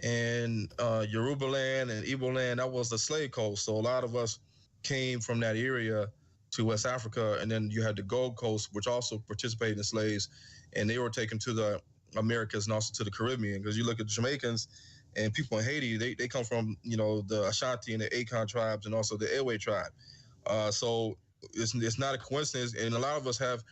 and Yoruba land and Igbo land, that was the slave coast. So a lot of us came from that area to West Africa, and then you had the Gold Coast, which also participated in slaves, and they were taken to the Americas and also to the Caribbean. Because you look at the Jamaicans and people in Haiti, they come from the Ashanti and the Akan tribes and also the Ewe tribe. So it's not a coincidence, and a lot of us have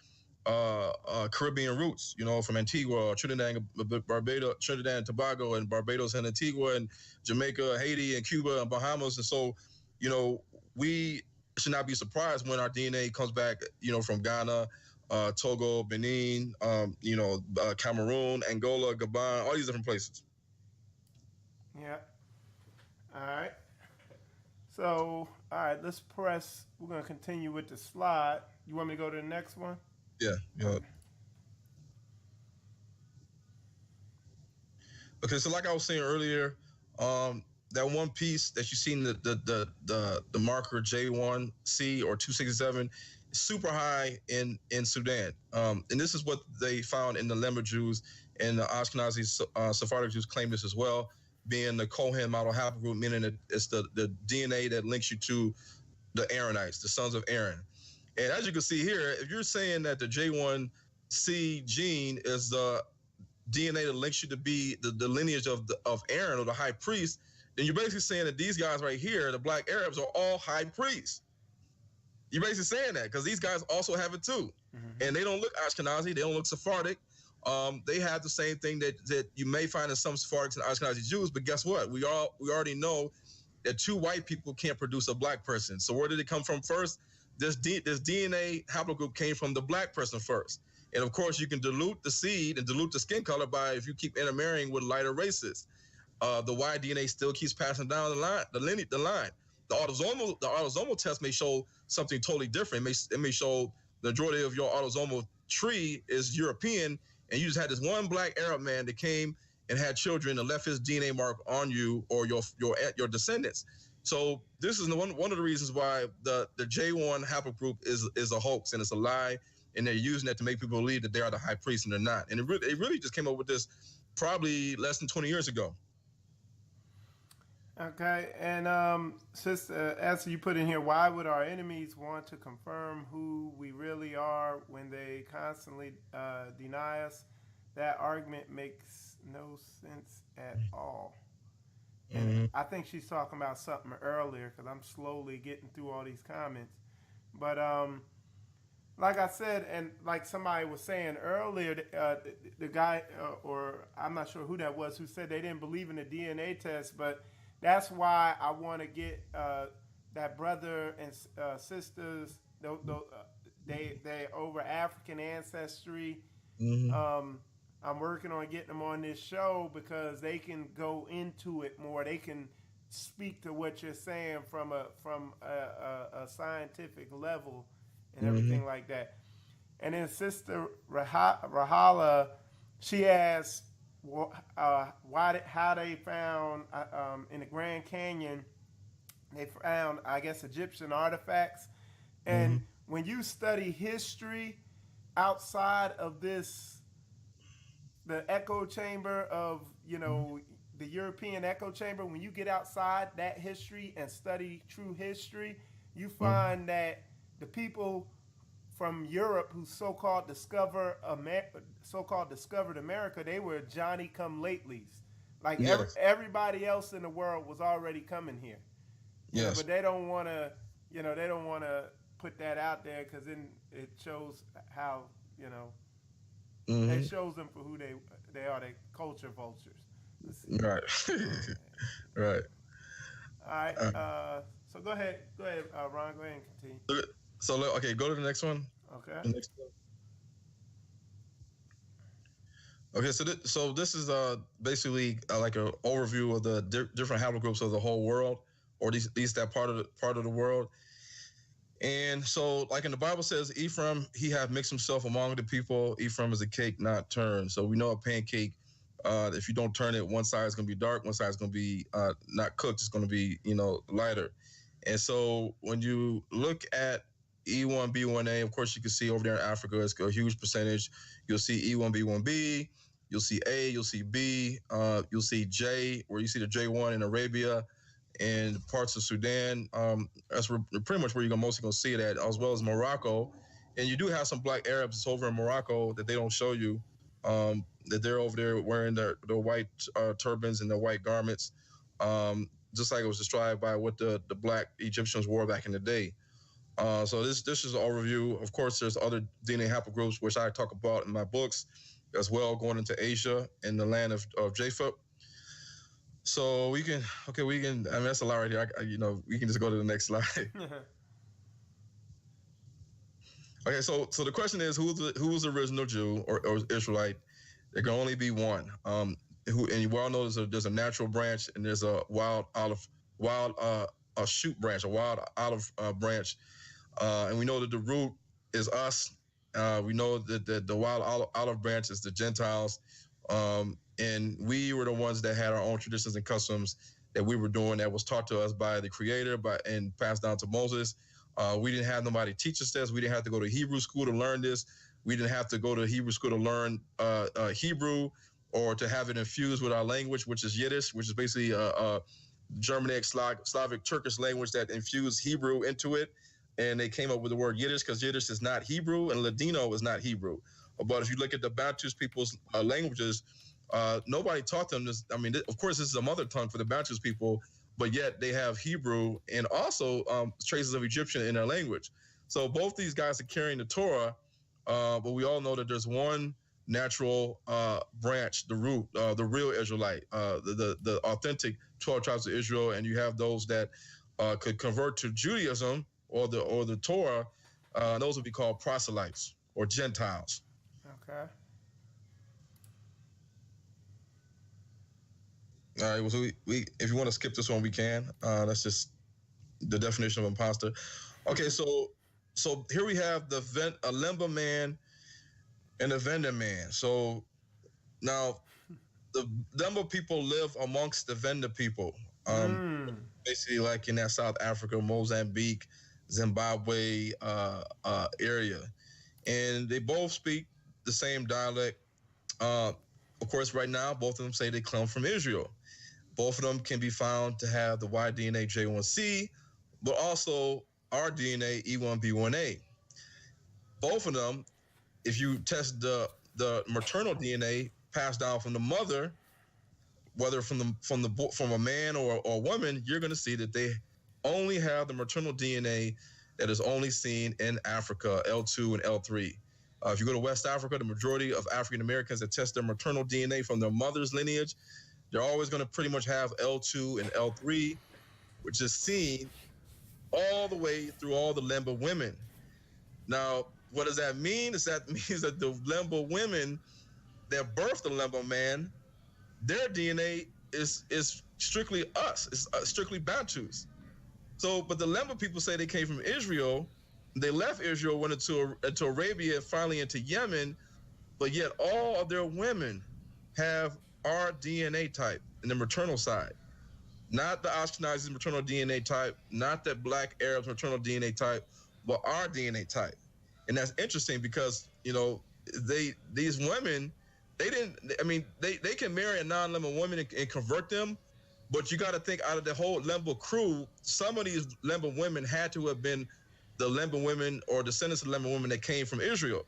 Caribbean roots, from Antigua, Trinidad and Tobago, and Barbados and Antigua, and Jamaica, Haiti, and Cuba, and Bahamas. And so, we should not be surprised when our DNA comes back, from Ghana, Togo, Benin, Cameroon, Angola, Gabon, all these different places. Yeah. All right. So, all right, let's press. We're going to continue with the slide. You want me to go to the next one? Yeah. Okay, so like I was saying earlier, that one piece that you see in the marker J1C or 267 is super high in Sudan. And this is what they found in the Lemba Jews, and the Ashkenazi Sephardic Jews claim this as well, being the Cohen model haplogroup, meaning that it's the DNA that links you to the Aaronites, the sons of Aaron. And as you can see here, if you're saying that the J1C gene is the DNA that links you to be the lineage of Aaron or the high priest, then you're basically saying that these guys right here, the Black Arabs, are all high priests. You're basically saying that because these guys also have it too. Mm-hmm. And they don't look Ashkenazi, they don't look Sephardic. They have the same thing that you may find in some Sephardics and Ashkenazi Jews, but guess what? We already know that two white people can't produce a Black person. So where did it come from first? this DNA haplogroup came from the black person first. And of course, you can dilute the seed and dilute the skin color by if you keep intermarrying with lighter races. The Y DNA still keeps passing down the line, the line. The autosomal test may show something totally different. It may show the majority of your autosomal tree is European, and you just had this one black Arab man that came and had children and left his DNA mark on you or your descendants. So this is one of the reasons why the J1 haplogroup is a hoax and it's a lie, and they're using that to make people believe that they are the high priest and they're not. And it really just came up with this probably less than 20 years ago. Okay, and Sister, as you put in here, why would our enemies want to confirm who we really are when they constantly deny us? That argument makes no sense at all. And I think she's talking about something earlier because I'm slowly getting through all these comments. But like I said, and like somebody was saying earlier, the guy, or I'm not sure who that was, who said they didn't believe in the DNA test, but that's why I want to get that brother and sisters, they over African ancestry. I'm working on getting them on this show because they can go into it more. They can speak to what you're saying from a scientific level and everything like that. And then Sister Rahala, she asked how they found in the Grand Canyon, they found, I guess, Egyptian artifacts. And when you study history outside of this, the echo chamber of, the European echo chamber, when you get outside that history and study true history, you find that the people from Europe who so-called discovered America, they were Johnny-come-latelys. Like everybody else in the world was already coming here. Yes. But they don't want to, they don't want to put that out there because then it shows how, it shows them for who they are. They culture vultures. Right. Right. All right. So go ahead, Ron. Go ahead and continue. So okay, go to the next one. Okay. The next one. Okay, so this is basically like an overview of the different haplogroups of the whole world, or at least that part of the world. And so, like in the Bible says, Ephraim, he hath mixed himself among the people. Ephraim is a cake not turned. So we know a pancake, if you don't turn it, one side is going to be dark, one side is going to be not cooked. It's going to be, lighter. And so when you look at E1, B1A, of course, you can see over there in Africa, it's a huge percentage. You'll see E1, B1B, you'll see A, you'll see B, you'll see J, where you see the J1 in Arabia and parts of Sudan. That's pretty much where you're mostly going to see it at, as well as Morocco. And you do have some black Arabs over in Morocco that they don't show you, that they're over there wearing their white turbans and their white garments, just like it was described by what the black Egyptians wore back in the day. So this is an overview. Of course, there's other DNA haplogroups, which I talk about in my books as well, going into Asia and the land of Japheth. So we can, I mean, that's a lot right here. We can just go to the next slide. Okay, so the question is, who's the original Jew or Israelite? There can only be one. And you all know there's a natural branch and there's a wild shoot branch, a wild olive branch. And we know that the root is us. We know that the wild olive branch is the Gentiles. And we were the ones that had our own traditions and customs that we were doing that was taught to us by the Creator and passed down to Moses. We didn't have nobody teach us this. We didn't have to go to Hebrew school to learn this. We didn't have to go to Hebrew school to learn Hebrew or to have it infused with our language, which is Yiddish, which is basically a Germanic, Slavic, Turkish language that infused Hebrew into it. And they came up with the word Yiddish because Yiddish is not Hebrew and Ladino is not Hebrew. But if you look at the Bantu people's languages, nobody taught them this. I mean, of course, this is a mother tongue for the Bantu people, but yet they have Hebrew and also traces of Egyptian in their language. So both these guys are carrying the Torah, but we all know that there's one natural branch, the root, the real Israelite, the authentic 12 tribes of Israel, and you have those that could convert to Judaism or the Torah, those would be called proselytes or Gentiles. Okay. All right. So we if you want to skip this one, we can. That's just the definition of imposter. Okay. So here we have a Lemba man and a Venda man. So now the Lemba people live amongst the Venda people. Basically like in that South Africa, Mozambique, Zimbabwe area, and they both speak the same dialect. Of course, right now, both of them say they come from Israel. Both of them can be found to have the Y DNA J1C, but also our DNA E1B1A. Both of them, if you test the maternal DNA passed down from the mother, whether from a man or a woman, you're going to see that they only have the maternal DNA that is only seen in Africa, L2 and L3. If you go to West Africa, the majority of African Americans that test their maternal DNA from their mother's lineage, they're always going to pretty much have L2 and L3, which is seen all the way through all the Lemba women. Now, what does that mean? That means that the Lemba women that birthed the Lemba man, their DNA is strictly us. It's strictly Bantus. So, but the Lemba people say they came from Israel. They left Israel, went into Arabia, finally into Yemen, but yet all of their women have our DNA type in the maternal side. Not the Ashkenazi maternal DNA type, not the Black Arabs maternal DNA type, but our DNA type. And that's interesting because, you know, these women, they can marry a non-Lemba woman and convert them, but you got to think out of the whole Lemba crew, some of these Lemba women had to have been the Lemba women or descendants of Lemba women that came from Israel.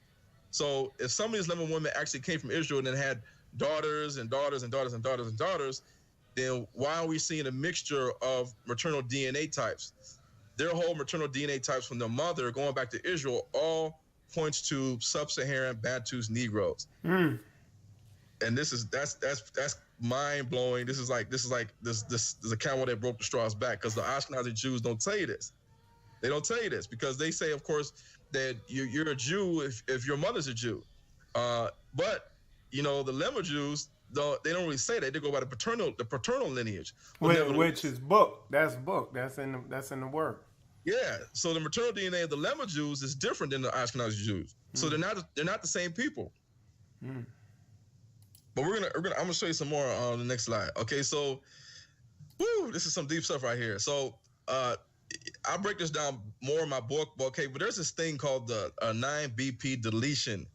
So if some of these Lemba women actually came from Israel and then had daughters and daughters and daughters and daughters and daughters, then why are we seeing a mixture of maternal DNA types? Their whole maternal DNA types from their mother going back to Israel all points to sub-Saharan Bantus Negroes. And that's mind blowing. This is like a camel that broke the straw's back, because the Ashkenazi Jews don't tell you this. They don't tell you this because they say, of course, that you're a Jew if your mother's a Jew. But you know, the Lemba Jews, they don't really say that. They go by the paternal lineage, which is book. That's book. That's in the work. Yeah. So the maternal DNA of the Lemba Jews is different than the Ashkenazi Jews. So they're not the same people. But I'm gonna show you some more on the next slide. Okay. So, this is some deep stuff right here. So, I break this down more in my book. But there's this thing called the 9BP deletion.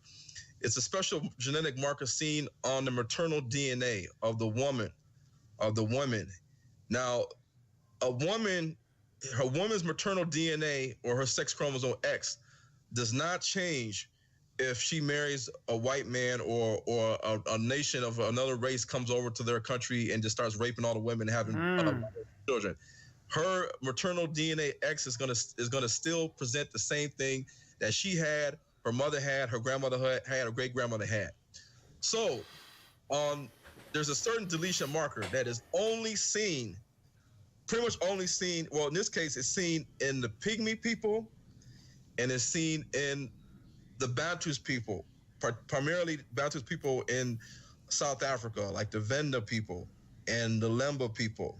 It's a special genetic marker seen on the maternal DNA of the woman. Now, her woman's maternal DNA or her sex chromosome X does not change if she marries a white man or a nation of another race comes over to their country and just starts raping all the women and having children. Her maternal DNA X is gonna still present the same thing that she had, her mother had, her grandmother had, her great grandmother had. So, there's a certain deletion marker that is pretty much only seen. Well, in this case, it's seen in the Pygmy people, and it's seen in the Bantus people, primarily Bantus people in South Africa, like the Venda people and the Lemba people,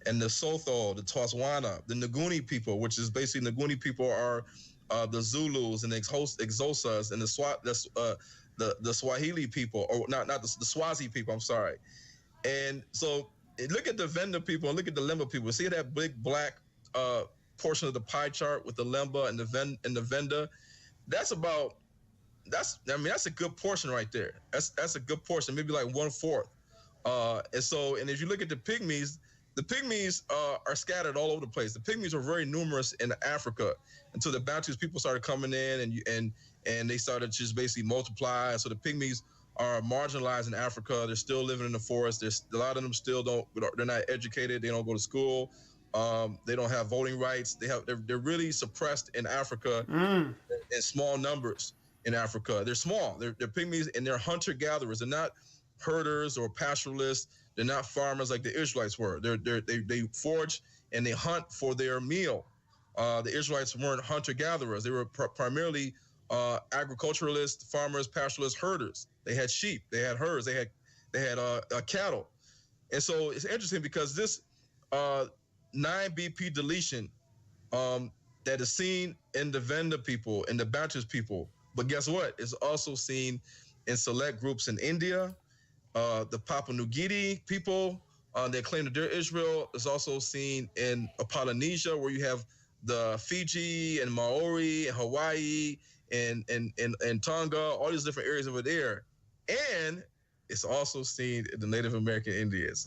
and the Sotho, the Tswana, the Nguni people, which is basically Nguni people are the Zulus and the Xhosas and the Swahili people, or not the Swazi people. I'm sorry. And so look at the Venda people and look at the Lemba people. See that big black portion of the pie chart with the Lemba and the Venda? That's a good portion right there. That's a good portion, maybe like 1/4. And if you look at the Pygmies are scattered all over the place. The Pygmies are very numerous in Africa until the Bantus people started coming in and they started just basically multiply. So the Pygmies are marginalized in Africa. They're still living in the forest. There's a lot of them they're not educated. They don't go to school. They don't have voting rights. They're really suppressed in Africa in small numbers in Africa. They're small. They're Pygmies and they're hunter-gatherers. They're not herders or pastoralists. They're not farmers like the Israelites were. They forage and they hunt for their meal. The Israelites weren't hunter-gatherers. They were primarily agriculturalists, farmers, pastoralists, herders. They had sheep, they had herds, they had cattle. And so it's interesting because this 9 BP deletion um, that is seen in the Venda people and the Baptist people, but guess what? It's also seen in select groups in India, the Papua New Guinea people. They claim that they're Israel. It's also seen in Polynesia, where you have the Fiji and Maori and Hawaii and Tonga, all these different areas over there. And it's also seen in the Native American Indians.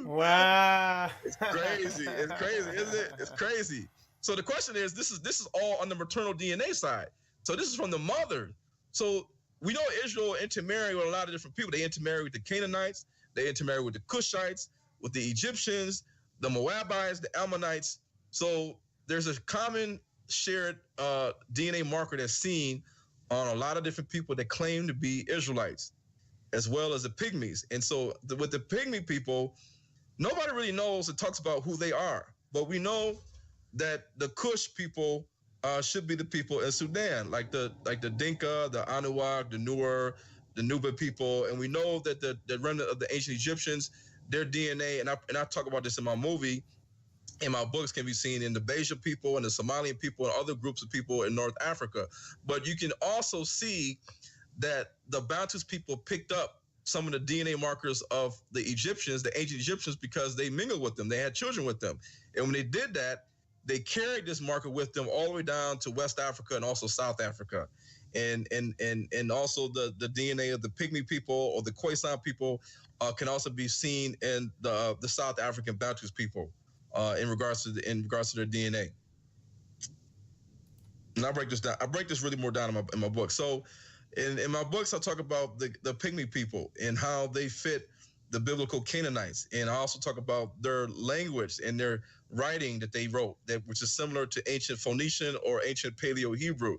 Wow. It's crazy. It's crazy, isn't it? It's crazy. So the question is, this is all on the maternal DNA side. So this is from the mother. So we know Israel intermarried with a lot of different people. They intermarried with the Canaanites. They intermarried with the Cushites, with the Egyptians, the Moabites, the Ammonites. So there's a common shared DNA marker that's seen on a lot of different people that claim to be Israelites, as well as the Pygmies. And so with the Pygmy people, nobody really knows and talks about who they are. But we know that the Kush people should be the people in Sudan, like the Dinka, the Anuak, the Nuer, the Nuba people, and we know that the remnant of the ancient Egyptians, their DNA, and I talk about this in my movie, in my books, can be seen in the Beja people and the Somalian people and other groups of people in North Africa. But you can also see that the Bantus people picked up some of the DNA markers of the Egyptians, the ancient Egyptians, because they mingled with them. They had children with them. And when they did that, they carried this marker with them all the way down to West Africa and also South Africa. And also the DNA of the Pygmy people or the Khoisan people can also be seen in the South African Bantus people in regards to their DNA. And I break this down. I break this really more down in my book. So in my books, I talk about the Pygmy people and how they fit the biblical Canaanites. And I also talk about their language and their writing that they wrote, which is similar to ancient Phoenician or ancient Paleo-Hebrew.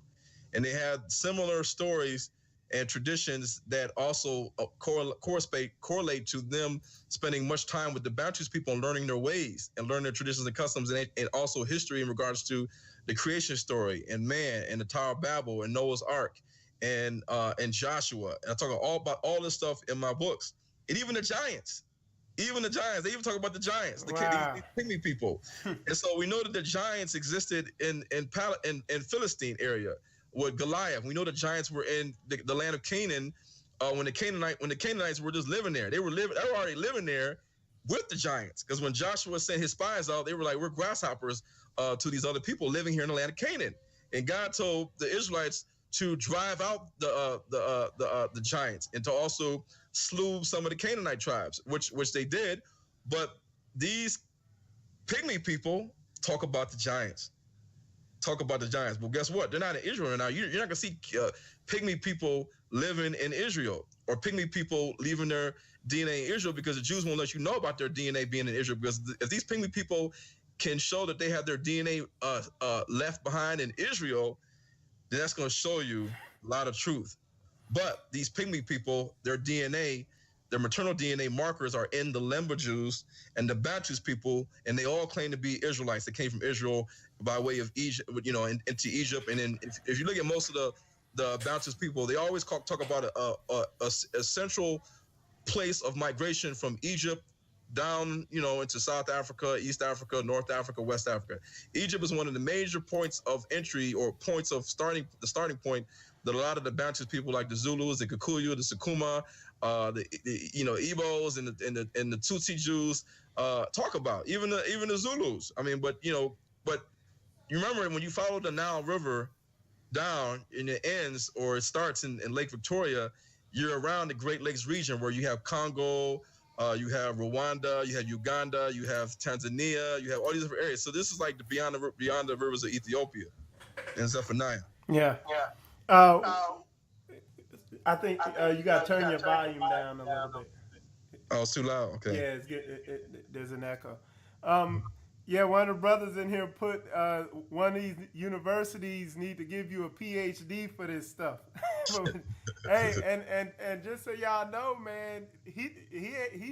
And they had similar stories and traditions that also correlate to them spending much time with the Bantus people and learning their ways and learning their traditions and customs, and also history in regards to the creation story and man and the Tower of Babel and Noah's Ark and Joshua. And I talk about all this stuff in my books. And even the giants. They even talk about the giants, Wow. the Pygmy people. And so we know that the giants existed in Philistine area with Goliath. We know the giants were in the land of Canaan when the Canaanites were just living there. They were already living there with the giants, because when Joshua sent his spies out, they were like, we're grasshoppers to these other people living here in the land of Canaan. And God told the Israelites to drive out the giants and to also slew some of the Canaanite tribes, which they did. But these Pygmy people talk about the giants. But guess what? They're not in Israel now. You're not going to see Pygmy people living in Israel or Pygmy people leaving their DNA in Israel, because the Jews won't let you know about their DNA being in Israel. Because if these Pygmy people can show that they have their DNA left behind in Israel, then that's going to show you a lot of truth. But these Pygmy people, their maternal DNA markers are in the Lemba Jews and the Bantus people, and they all claim to be Israelites. They came from Israel by way of Egypt, into Egypt. And then if you look at most of the Bantus people, they always talk about a central place of migration from Egypt down, into South Africa, East Africa, North Africa, West Africa. Egypt is one of the major points of entry or points of the starting point that a lot of the Bantus people, like the Zulus, the Kikuyu, the Sukuma, the Igbos and the Tutsi Jews talk about. Even the Zulus. I mean, but you remember when you follow the Nile River down and it ends or it starts in Lake Victoria, you're around the Great Lakes region where you have Congo, you have Rwanda, you have Uganda, you have Tanzania, you have all these different areas. So this is like beyond the rivers of Ethiopia and Zephaniah. Yeah. I think you got to turn your volume down a little bit. Oh, it's too loud. Okay. Yeah, there's an echo. Yeah, one of the brothers in here put one of these universities need to give you a PhD for this stuff. Hey, and just so y'all know, man, he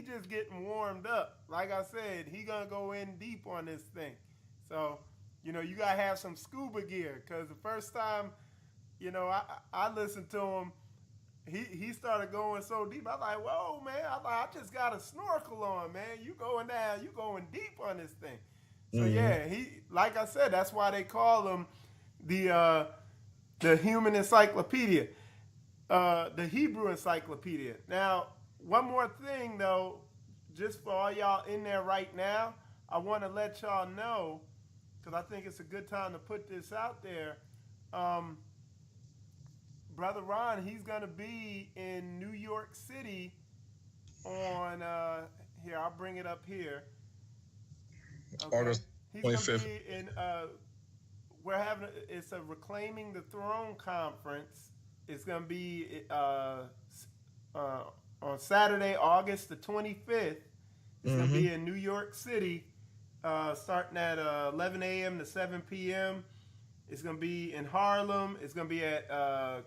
just getting warmed up. Like I said, he gonna go in deep on this thing. So you gotta have some scuba gear, because the first time, I listened to him, he started going so deep. I was like, whoa, man! I just got a snorkel on, man. You going down? You going deep on this thing? So yeah, like I said, that's why they call him the human encyclopedia, the Hebrew encyclopedia. Now, one more thing though, just for all y'all in there right now, I want to let y'all know, because I think it's a good time to put this out there. Brother Ron, he's going to be in New York City on, here, I'll bring it up here. Okay. August 25th. He's going to be in, it's a Reclaiming the Throne conference. It's going to be on Saturday, August the 25th. It's going to be in New York City, starting at 11 a.m. to 7 p.m. It's going to be in Harlem. It's going to be at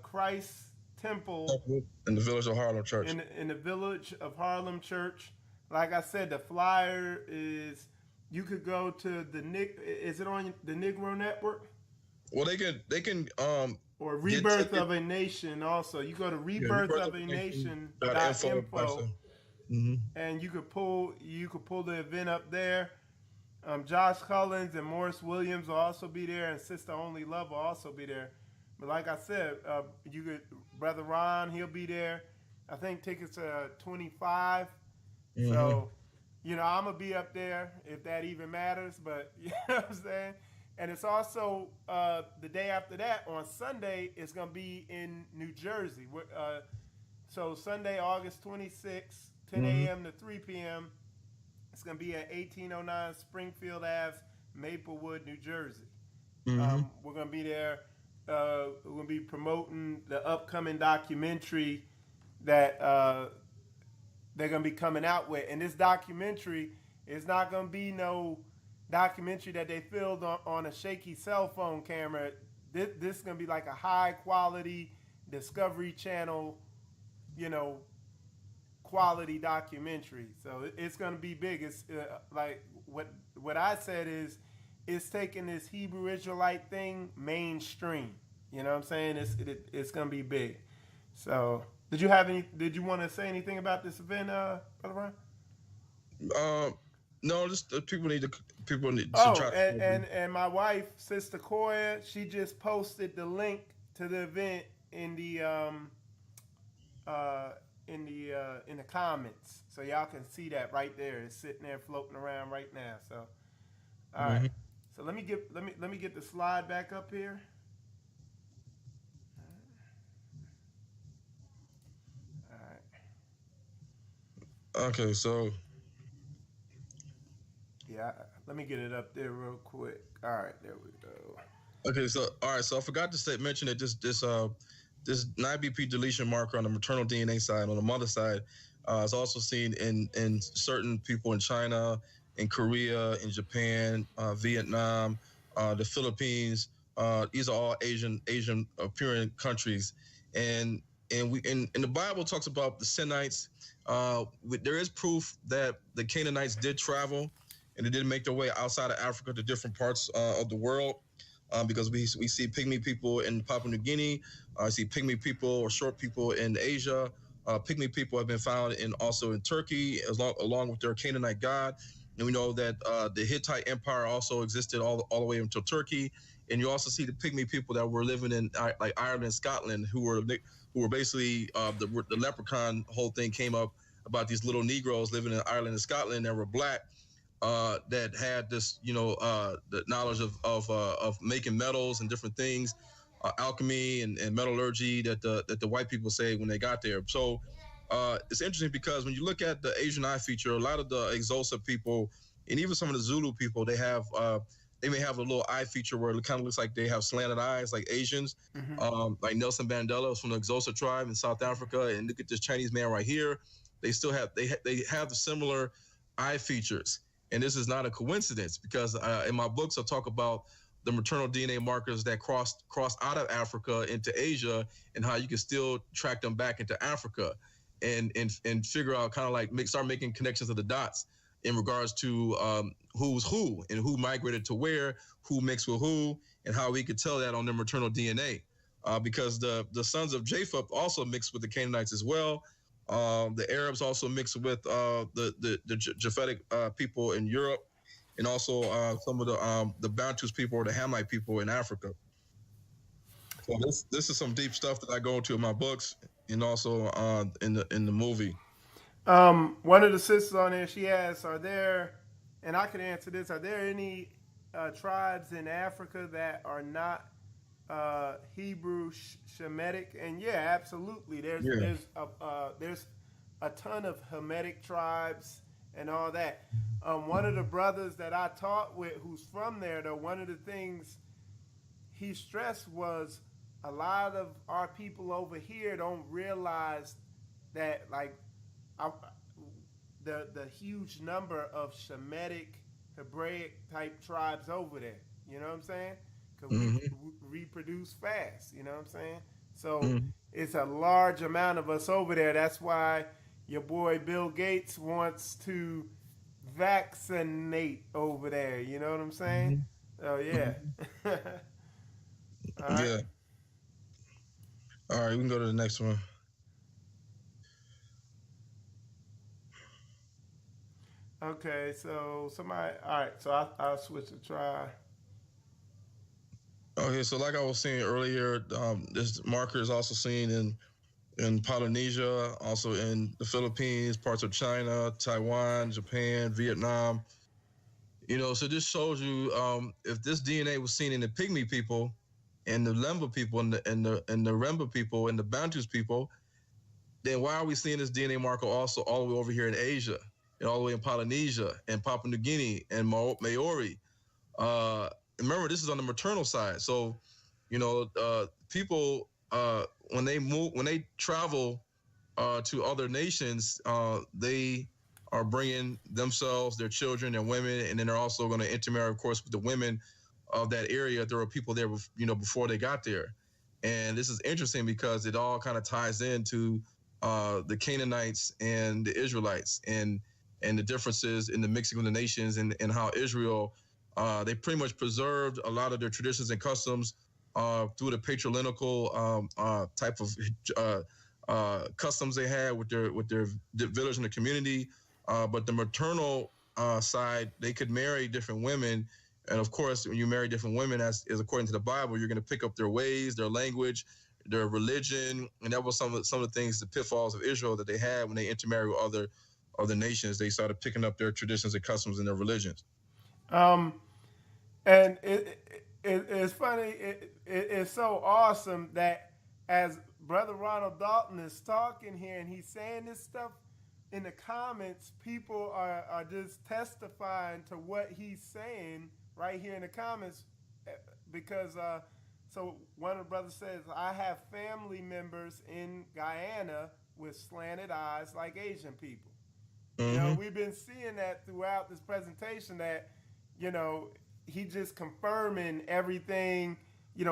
Christ Temple. In the Village of Harlem Church. In the Village of Harlem Church. Like I said, the flyer is, you could go to is it on the Negro Network? Well, they can or Rebirth of a Nation also. You go to rebirthofanation.info. And you could pull the event up there. Josh Collins and Morris Williams will also be there, and Sister Only Love will also be there. But like I said, Brother Ron, he'll be there. I think tickets are $25. So, I'm gonna be up there if that even matters. But you know what I'm saying. And it's also the day after that, on Sunday, it's gonna be in New Jersey. So Sunday, August 26th, 10 a.m. to 3 p.m. It's going to be at 1809 Springfield Ave, Maplewood, New Jersey. We're going to be there. We're going to be promoting the upcoming documentary that they're going to be coming out with. And this documentary is not going to be no documentary that they filmed on a shaky cell phone camera. This is going to be like a high quality Discovery Channel, quality documentary. So it's going to be big. It's like what I said is, it's taking this Hebrew Israelite thing mainstream. You know what I'm saying? It's going to be big. So did you want to say anything about this event, Brother Ron? No, just people need to try. And my wife, Sister Koya, she just posted the link to the event in the comments, so y'all can see that right there. It's sitting there floating around right now. So, all right. So let me get the slide back up here. All right. Okay, so yeah, let me get it up there real quick. All right, there we go. Okay, so all right, so I forgot to mention that this 9BP deletion marker on the maternal DNA side, on the mother side, is also seen in certain people in China, in Korea, in Japan, Vietnam, the Philippines. These are all Asian appearing countries, and the Bible talks about the Sinites. There is proof that the Canaanites did travel, and they did make their way outside of Africa to different parts of the world. Because we see pygmy people in Papua New Guinea, I see pygmy people or short people in Asia. Pygmy people have been found also in Turkey, along with their Canaanite god. And we know that the Hittite Empire also existed all the way until Turkey. And you also see the pygmy people that were living in like Ireland and Scotland, who were basically the leprechaun whole thing came up about these little Negroes living in Ireland and Scotland that were black. That had this, the knowledge of making metals and different things, alchemy and metallurgy that the white people say when they got there. So it's interesting because when you look at the Asian eye feature, a lot of the Xhosa people and even some of the Zulu people, they may have a little eye feature where it kind of looks like they have slanted eyes, like Asians. Like Nelson Mandela was from the Xhosa tribe in South Africa, and look at this Chinese man right here. They still have they have the similar eye features. And this is not a coincidence because in my books, I talk about the maternal DNA markers that cross out of Africa into Asia and how you can still track them back into Africa and figure out kind of like start making connections of the dots in regards to who's who and who migrated to where, who mixed with who, and how we could tell that on their maternal DNA. Because the sons of Japheth also mixed with the Canaanites as well. The Arabs also mixed with the Japhetic people in Europe, and also some of the Bantus people or the Hamite people in Africa. So this is some deep stuff that I go into in my books and also in the movie. One of the sisters on there, she asks, "Are there?" And I can answer this: Are there any tribes in Africa that are not Hebrew Shemitic? And yeah, absolutely. Yeah. There's a ton of Hamitic tribes and all that. One of the brothers that I taught with, who's from there, though, one of the things he stressed was a lot of our people over here don't realize that, like, I, the huge number of Shemitic, Hebraic type tribes over there. You know what I'm saying? Because we Mm-hmm. reproduce fast. You know what I'm saying? So Mm-hmm. it's a large amount of us over there. That's why your boy Bill Gates wants to vaccinate over there. You know what I'm saying? Oh yeah. Mm-hmm. All right. Yeah. All right, we can go to the next one. Okay. So somebody. All right. So I'll switch to try. Okay, so like I was saying earlier, this marker is also seen in Polynesia, also in the Philippines, parts of China, Taiwan, Japan, Vietnam. So this shows you if this DNA was seen in the Pygmy people, and the Lemba people, and the Remba people, and the Bantus people, then why are we seeing this DNA marker also all the way over here in Asia, and all the way in Polynesia, and Papua New Guinea, and Maori? Uh, Remember, this is on the maternal side, so people when they travel to other nations, they are bringing themselves, their children, their women, and then they're also going to intermarry, of course, with the women of that area. There were people there, before they got there, and this is interesting because it all kind of ties into the Canaanites and the Israelites, and the differences in the mixing of the nations, and how Israel they pretty much preserved a lot of their traditions and customs through the patriarchal type of customs they had with their village and the community. But the maternal side, they could marry different women, and of course, when you marry different women, as is according to the Bible, you're going to pick up their ways, their language, their religion, and that was some of the things, the pitfalls of Israel that they had when they intermarried with other nations. They started picking up their traditions and customs and their religions. Um, and it's funny. It's so awesome that as Brother Ronald Dolton is talking here and he's saying this stuff in the comments, people are just testifying to what he's saying right here in the comments because so one of the brothers says, I have family members in Guyana with slanted eyes like Asian people. Mm-hmm. We've been seeing that throughout this presentation that, you know, he just confirming everything.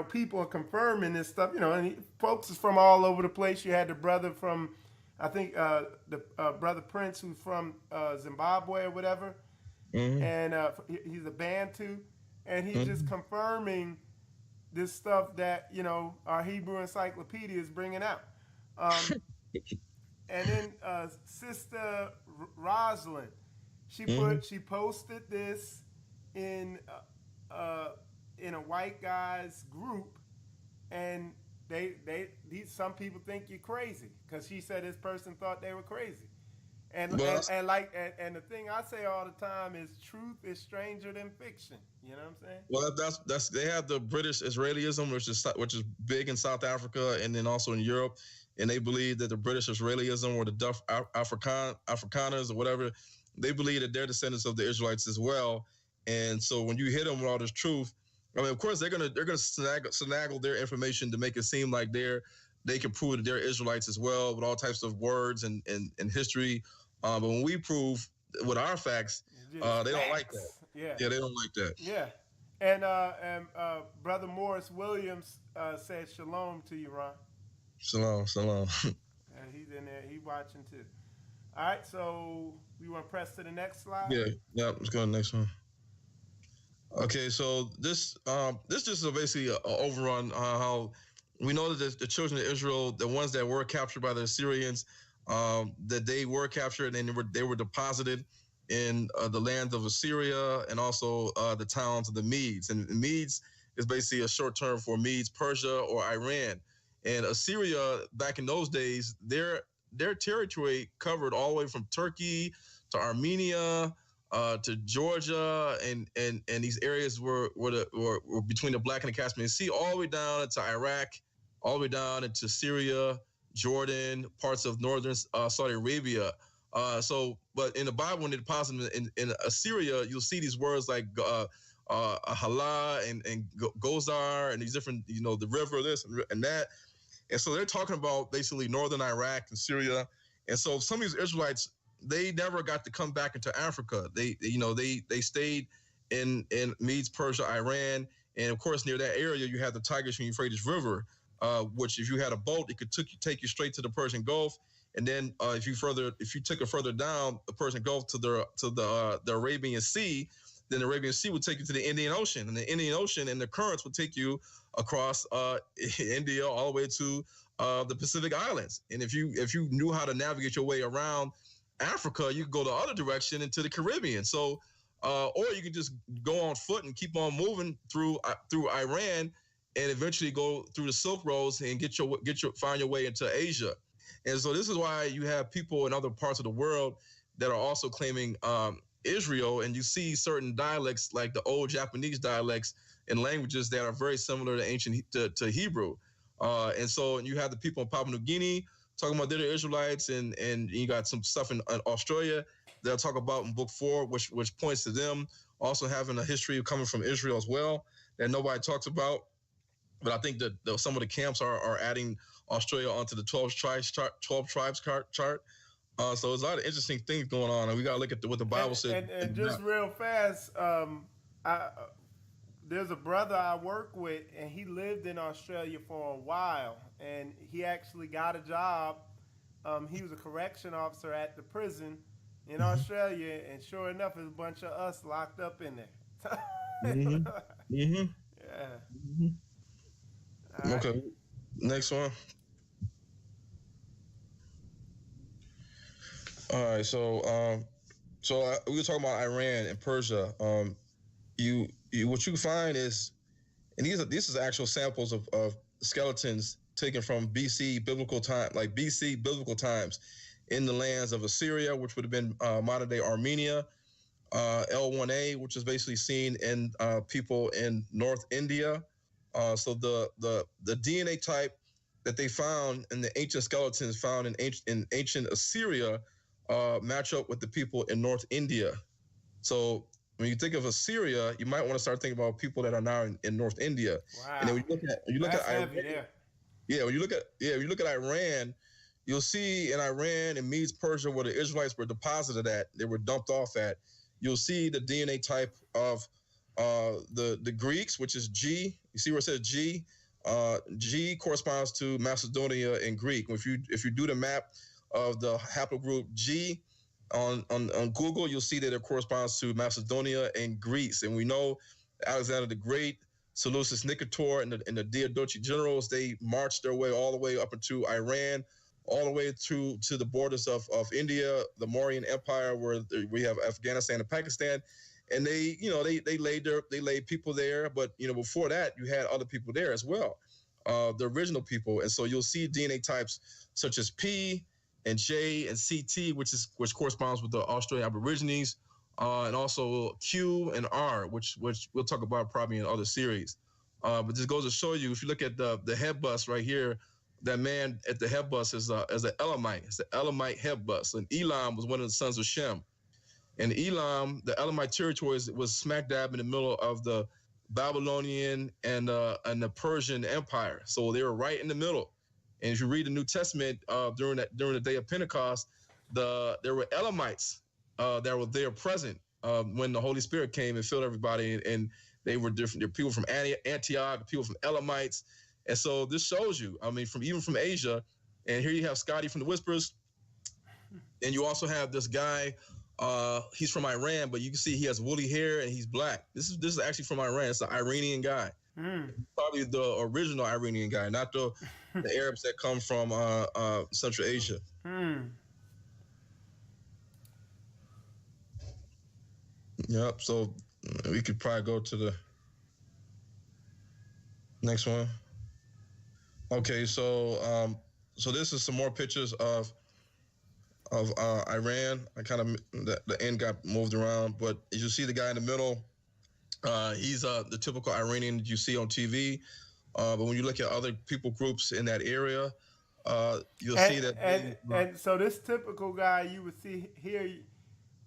People are confirming this stuff. And folks is from all over the place. You had the brother from, I think, the brother Prince, who's from Zimbabwe or whatever, Mm-hmm. and he's a Bantu, and he's just Mm-hmm. confirming this stuff that our Hebrew Encyclopedia is bringing out. Um, and then Sister Rosalind, Mm-hmm. she posted this in in a white guy's group, and some people think you're crazy because she said this person thought they were crazy, Well, and the thing I say all the time is truth is stranger than fiction. You know what I'm saying? that's they have the British Israelism, which is big in South Africa and then also in Europe, and they believe that the British Israelism or the Dutch Afrikaners or whatever, they believe that they're descendants of the Israelites as well. And so when you hit them with all this truth, I mean, of course they're gonna snaggle their information to make it seem like they can prove that they're Israelites as well with all types of words and history. But when we prove with our facts, Just they don't like that. facts. Yeah. Yeah, they don't like that. Yeah. And Brother Morris Williams said shalom to you, Ron. Shalom, shalom. He's in there. He's watching too. All right, so we want to press to the next slide. Yeah. Let's go to the next one. Okay, so this just is basically a overrun on how we know that the children of Israel, the ones that were captured by the Assyrians, that they were captured and they were deposited in the land of Assyria and also the towns of the Medes. And the Medes is basically a short term for Medes, Persia, or Iran. And Assyria back in those days, their territory covered all the way from Turkey to Armenia to Georgia, and these areas were between the Black and the Caspian Sea, all the way down into Iraq, all the way down into Syria, Jordan, parts of northern Saudi Arabia. But in the Bible, when they deposit in Assyria, you'll see these words like Hala and Gozar and these different, the river, this and that. And so they're talking about basically northern Iraq and Syria. And so some of these Israelites, they never got to come back into Africa. They stayed in Medes, Persia, Iran, and of course near that area you have the Tigris and Euphrates River, which if you had a boat, it could take you straight to the Persian Gulf, and then if you took it further down the Persian Gulf to the Arabian Sea, then the Arabian Sea would take you to the Indian Ocean, and the Indian Ocean and the currents would take you across India all the way to the Pacific Islands. And if you knew how to navigate your way around Africa, you could go the other direction into the Caribbean. So, or you could just go on foot and keep on moving through Iran, and eventually go through the Silk Roads and find your way into Asia. And so this is why you have people in other parts of the world that are also claiming Israel, and you see certain dialects like the old Japanese dialects and languages that are very similar to ancient to Hebrew. And so you have the people in Papua New Guinea talking about they're the Israelites, and you got some stuff in Australia they'll talk about in Book 4, which points to them also having a history of coming from Israel as well that nobody talks about. But I think that some of the camps are adding Australia onto the 12 tribes chart. So there's a lot of interesting things going on, and we got to look at what the Bible says. And just real fast, there's a brother I work with, and he lived in Australia for a while, and he actually got a job. He was a correction officer at the prison in Australia, and sure enough, there's a bunch of us locked up in there. Mm-hmm. Mm-hmm. Yeah. Mm-hmm. Okay. Right. Next one. All right. So we were talking about Iran and Persia. What you find is, and these is actual samples of skeletons taken from BC biblical times in the lands of Assyria, which would have been modern day Armenia, L1A, which is basically seen in people in North India. So the DNA type that they found in the ancient skeletons found in ancient Assyria match up with the people in North India. So when you think of Assyria, you might want to start thinking about people that are now in North India. Wow. And then when you look at Iran, when you look at Iran, you'll see in Iran and Medes, Persia, where the Israelites were deposited at, they were dumped off at. You'll see the DNA type of the Greeks, which is G. You see where it says G? G corresponds to Macedonia in Greek. If you do the map of the haplogroup G on Google, you'll see that it corresponds to Macedonia and Greece. And we know Alexander the Great, Seleucus Nicator, and the Diadochi generals, they marched their way all the way up into Iran, all the way to the borders of India, the Mauryan Empire, where we have Afghanistan and Pakistan. And they laid people there, but before that you had other people there as well, the original people. And so you'll see DNA types such as P and J and CT, which corresponds with the Australian Aborigines, and also Q and R, which we'll talk about probably in other series. But this goes to show you, if you look at the head bust right here, that man at the head bust is an Elamite. It's the Elamite head bust, and Elam was one of the sons of Shem. And Elam, the Elamite territory, was smack dab in the middle of the Babylonian and the Persian Empire. So they were right in the middle. And if you read the New Testament during the day of Pentecost, there were Elamites that were there present when the Holy Spirit came and filled everybody. And they were different. There were people from Antioch, people from Elamites. And so this shows you, even from Asia. And here you have Scotty from the Whispers. And you also have this guy. He's from Iran, but you can see he has woolly hair and he's black. This is actually from Iran. It's an Iranian guy. Probably the original Iranian guy, not the Arabs that come from Central Asia. Yep. So we could probably go to the next one. Okay. So this is some more pictures of Iran. I kind of the end got moved around, but as you see the guy in the middle, he's the typical Iranian that you see on TV. But when you look at other people groups in that area, you'll see that. And so this typical guy you would see here,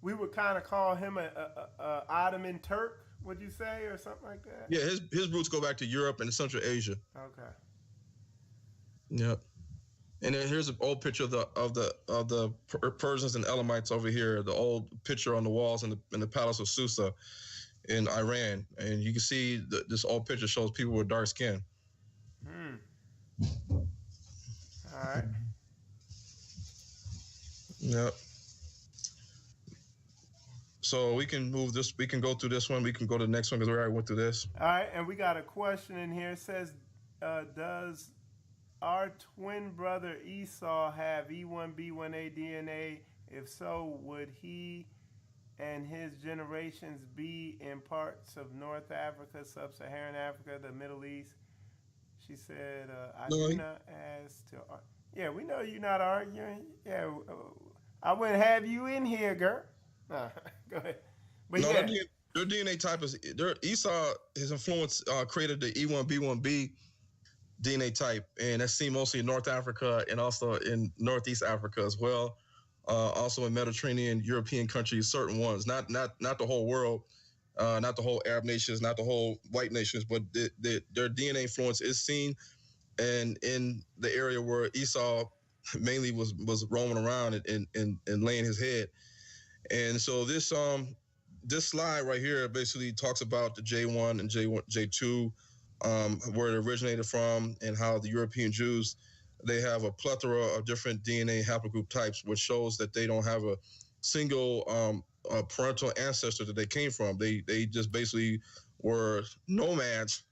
we would kind of call him a Ottoman Turk. Would you say, or something like that? Yeah, his roots go back to Europe and Central Asia. Okay. Yep. And then here's an old picture of the Persians and Elamites over here. The old picture on the walls in the Palace of Susa in Iran, and you can see this old picture shows people with dark skin. All right. Yep. So we can move this. We can go through this one. We can go to the next one because we already went through this. All right, and we got a question in here. It says, does our twin brother Esau have E1B1A DNA? If so, would he and his generations be in parts of North Africa, Sub-Saharan Africa, the Middle East? She said, I do not ask to... Yeah, we know you're not arguing. Yeah, I wouldn't have you in here, girl. Go ahead. But no, their DNA type is... Esau, his influence created the E1B1B DNA type, and that's seen mostly in North Africa and also in Northeast Africa as well. Also in Mediterranean, European countries, certain ones, not the whole world, not the whole Arab nations, not the whole white nations, but their DNA influence is seen, and in the area where Esau mainly was roaming around and laying his head. And so this slide right here basically talks about the J1 and J2, where it originated from, and how the European Jews, they have a plethora of different DNA haplogroup types, which shows that they don't have a single parental ancestor that they came from. They just basically were nomads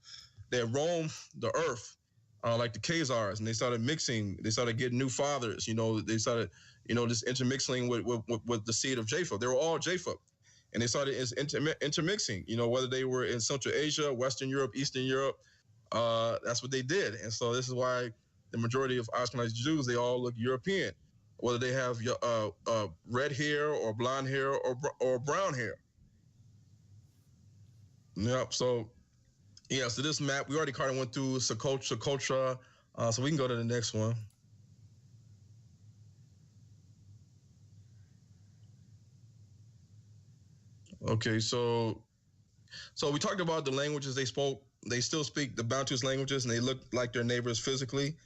that roamed the earth, like the Khazars, and they started mixing. They started getting new fathers. They started, just intermixing with the seed of Japheth. They were all Japheth, and they started intermixing. Whether they were in Central Asia, Western Europe, Eastern Europe, that's what they did. And so this is why the majority of Ashkenazi Jews, they all look European, whether they have red hair or blonde hair or brown hair. Yep. So this map, we already kind of went through Socotra, so we can go to the next one. Okay, so we talked about the languages they spoke. They still speak the Bantus languages, and they look like their neighbors physically.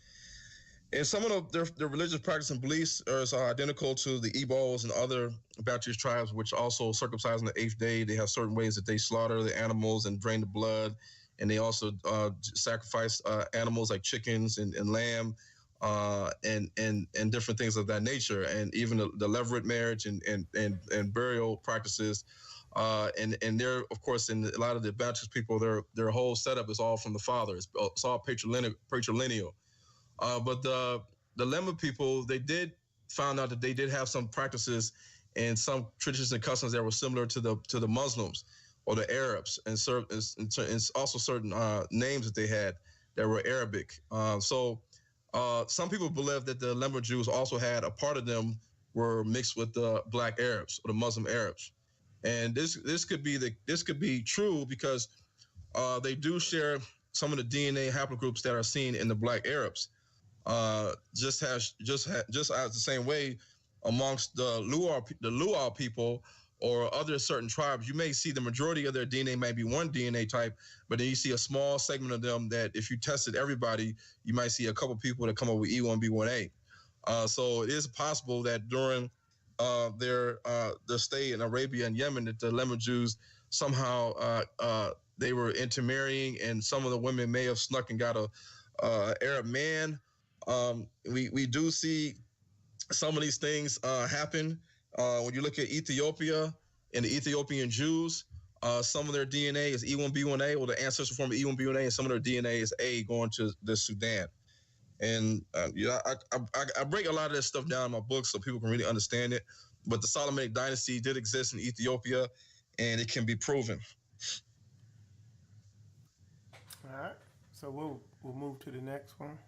And some of their religious practice and beliefs are identical to the Igbos and other Bantus tribes, which also circumcise on the 8th day. They have certain ways that they slaughter the animals and drain the blood, and they also sacrifice animals like chickens and lamb, and different things of that nature, and even the levirate marriage and burial practices. And they're, of course, in a lot of the Baptist people, their whole setup is all from the father. It's all patrilineal. But the Lemba people, they did found out that they did have some practices and some traditions and customs that were similar to the Muslims or the Arabs, and also certain names that they had that were Arabic. So some people believe that the Lemba Jews also had a part of them were mixed with the Black Arabs or the Muslim Arabs. And this could be true because they do share some of the DNA haplogroups that are seen in the Black Arabs. Just as the same way amongst the Luo people or other certain tribes, you may see the majority of their DNA might be one DNA type, but then you see a small segment of them that if you tested everybody, you might see a couple people that come up with E1B1A. So it is possible that during their stay in Arabia and Yemen, that the Lemba Jews somehow they were intermarrying, and some of the women may have snuck and got a Arab man. We do see some of these things happen. When you look at Ethiopia and the Ethiopian Jews, some of their DNA is E1B1A, or the ancestral form of E1B1A, and some of their DNA is A going to the Sudan. And I break a lot of this stuff down in my book so people can really understand it. But the Solomonic dynasty did exist in Ethiopia, and it can be proven. All right. So we'll move to the next one.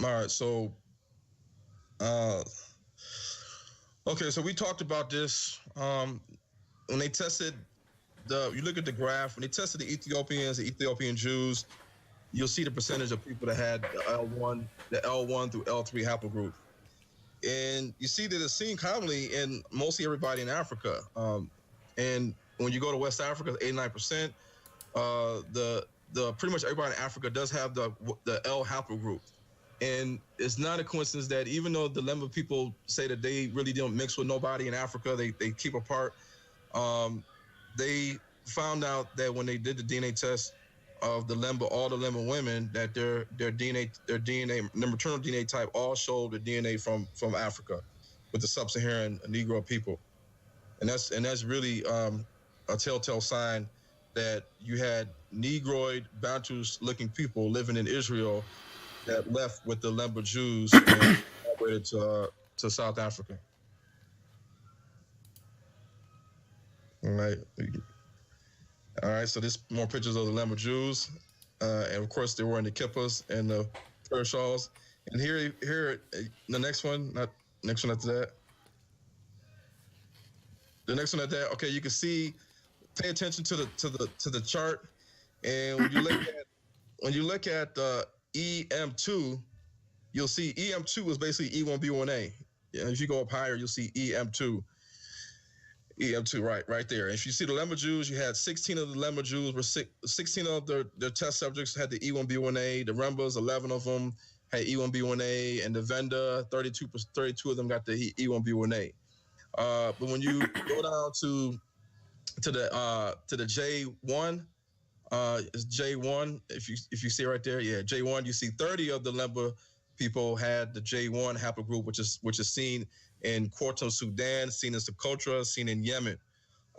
All right, so uh, okay, so we talked about this when they tested you look at the graph when they tested the Ethiopians, the Ethiopian Jews. You'll see the percentage of people that had the L1 through L3 haplogroup, and you see that it's seen commonly in mostly everybody in Africa. And when you go to West Africa, 89%. The pretty much everybody in Africa does have the L haplogroup. And it's not a coincidence that even though the Lemba people say that they really don't mix with nobody in Africa, they keep apart. They found out that when they did the DNA test of the Lemba, all the Lemba women, that their DNA, their maternal DNA type, all showed the DNA from Africa, with the sub-Saharan Negro people, and that's really a telltale sign that you had Negroid Bantus-looking people living in Israel that left with the Lemba Jews and migrated to South Africa. All right. So this more pictures of the Lemba Jews, and of course they were in the kippas and the prayer shawls. And here, the next one, not next one after that. The next one after that. Okay, you can see. Pay attention to the chart, and when you look at EM2, you'll see EM2 is basically E1B1A. And if you go up higher, you'll see EM2. EM2, right there. And if you see the Lemba Jews, you had 16 of the Lemba Jews were 16 of their test subjects had the E1B1A. The Rembas, 11 of them had E1B1A, and the Venda, 32 of them got the E1B1A. But when you go down to the J1, it's J1. If you see right there, yeah, J1. You see 30 of the Lemba people had the J1 haplogroup, which is seen in Khartoum, Sudan, seen in Socotra, seen in Yemen,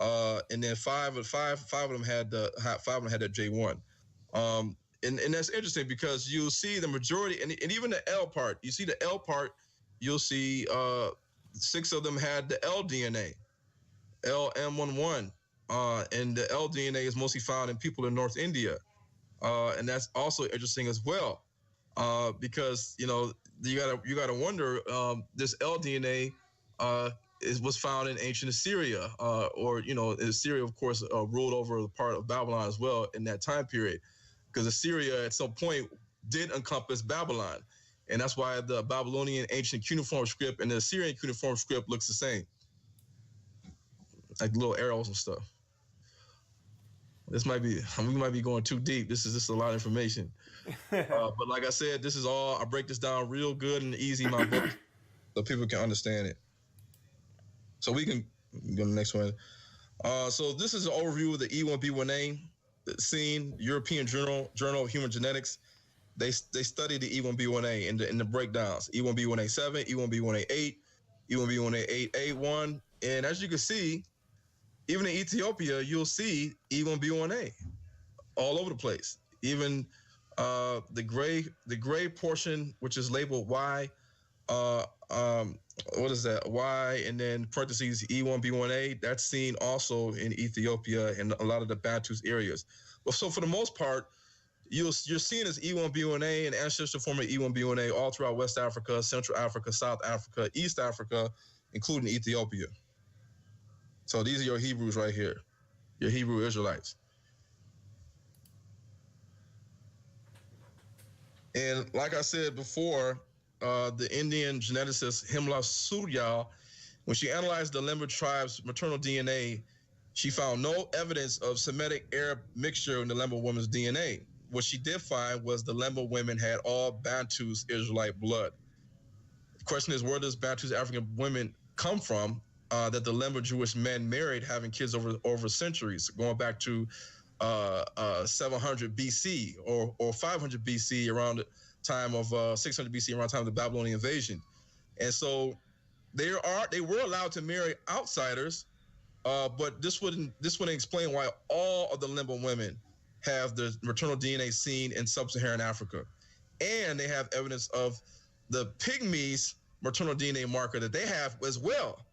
and then five of them had the J1. And that's interesting because you'll see the majority, and even the L part. You see the L part, you'll see 6 of them had the L DNA, LM11. And the L DNA is mostly found in people in North India. And that's also interesting as well, because you gotta wonder, this L DNA was found in ancient Assyria, or Assyria, of course, ruled over the part of Babylon as well in that time period, because Assyria at some point did encompass Babylon, and that's why the Babylonian ancient cuneiform script and the Assyrian cuneiform script looks the same, like little arrows and stuff. We might be going too deep. This is a lot of information. But like I said, this is all, I break this down real good and easy in my book so people can understand it. So we can go to the next one. So this is an overview of the E1B1A scene, European Journal of Human Genetics. They study the E1B1A in the breakdowns. E1B1A7, E1B1A8, E1B1A8A1. And as you can see, even in Ethiopia, you'll see E1B1A all over the place. Even the gray portion, which is labeled Y, what is that? Y, and then parentheses E1B1A. That's seen also in Ethiopia and a lot of the Bantus areas. But so for the most part, you're seeing this E1B1A and ancestral form of E1B1A all throughout West Africa, Central Africa, South Africa, East Africa, including Ethiopia. So these are your Hebrews right here, your Hebrew Israelites. And like I said before, the Indian geneticist Himla Surya, when she analyzed the Lemba tribe's maternal DNA, she found no evidence of Semitic Arab mixture in the Lemba woman's DNA. What she did find was the Lemba women had all Bantus Israelite blood. The question is, where does Bantus African women come from that the Lemba Jewish men married, having kids over centuries, going back to 700 BC or 500 BC, around the time of 600 BC, around the time of the Babylonian invasion. And so they were allowed to marry outsiders, but this wouldn't explain why all of the Lemba women have the maternal DNA seen in sub-Saharan Africa, and they have evidence of the pygmies maternal DNA marker that they have as well.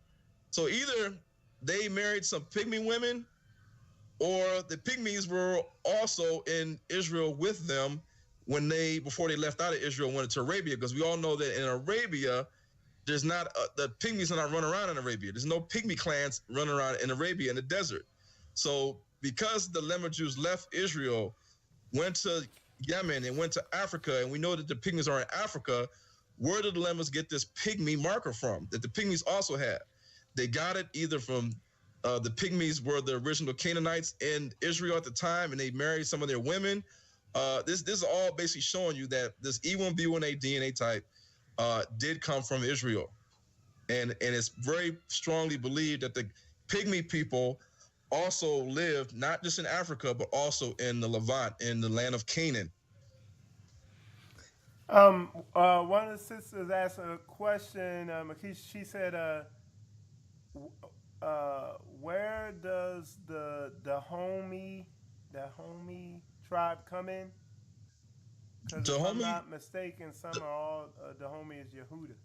So either they married some pygmy women, or the pygmies were also in Israel with them before they left out of Israel and went to Arabia, because we all know that in Arabia there's not the pygmies are not running around in Arabia. There's no pygmy clans running around in Arabia in the desert. So because the Lemba Jews left Israel, went to Yemen and went to Africa, and we know that the pygmies are in Africa, where did the Lembas get this pygmy marker from that the pygmies also had? They got it either from the pygmies were the original Canaanites in Israel at the time, and they married some of their women. This is all basically showing you that this E1B1A DNA type did come from Israel, and it's very strongly believed that the pygmy people also lived not just in Africa but also in the Levant, in the land of Canaan. One of the sisters asked a question. She said, "Where does the Dahomey tribe come in? Because if I'm Dahomey, not mistaken, some are all Dahomey is Yehuda."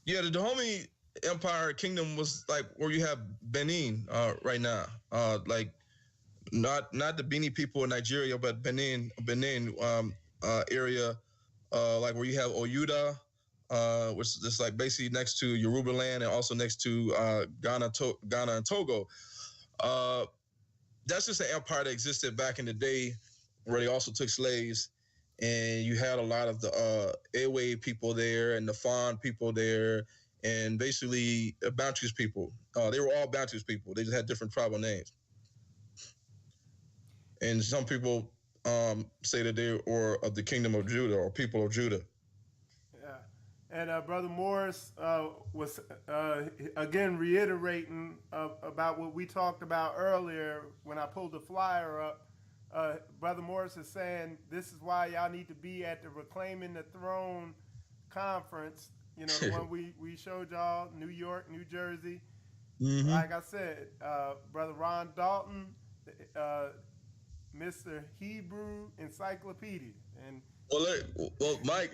yeah, the Dahomey Empire Kingdom was like where you have Benin right now, like not the Bini people in Nigeria, but Benin area, like where you have Oyuda, which is like basically next to Yoruba land and also next to Ghana and Togo. Uh, that's just an empire that existed back in the day, where they also took slaves, and you had a lot of the Ewe people there and the Fon people there, and basically Bantus people. They were all Bantus people. They just had different tribal names. And some people say that they were of the kingdom of Judah or people of Judah. Yeah. And Brother Morris was again reiterating about what we talked about earlier when I pulled the flyer up. Brother Morris is saying this is why y'all need to be at the Reclaiming the Throne conference. You know, the one we showed y'all, New York, New Jersey. Mm-hmm. Like I said, Brother Ron Dolton, Mr. Hebrew Encyclopedia. And well, Mike,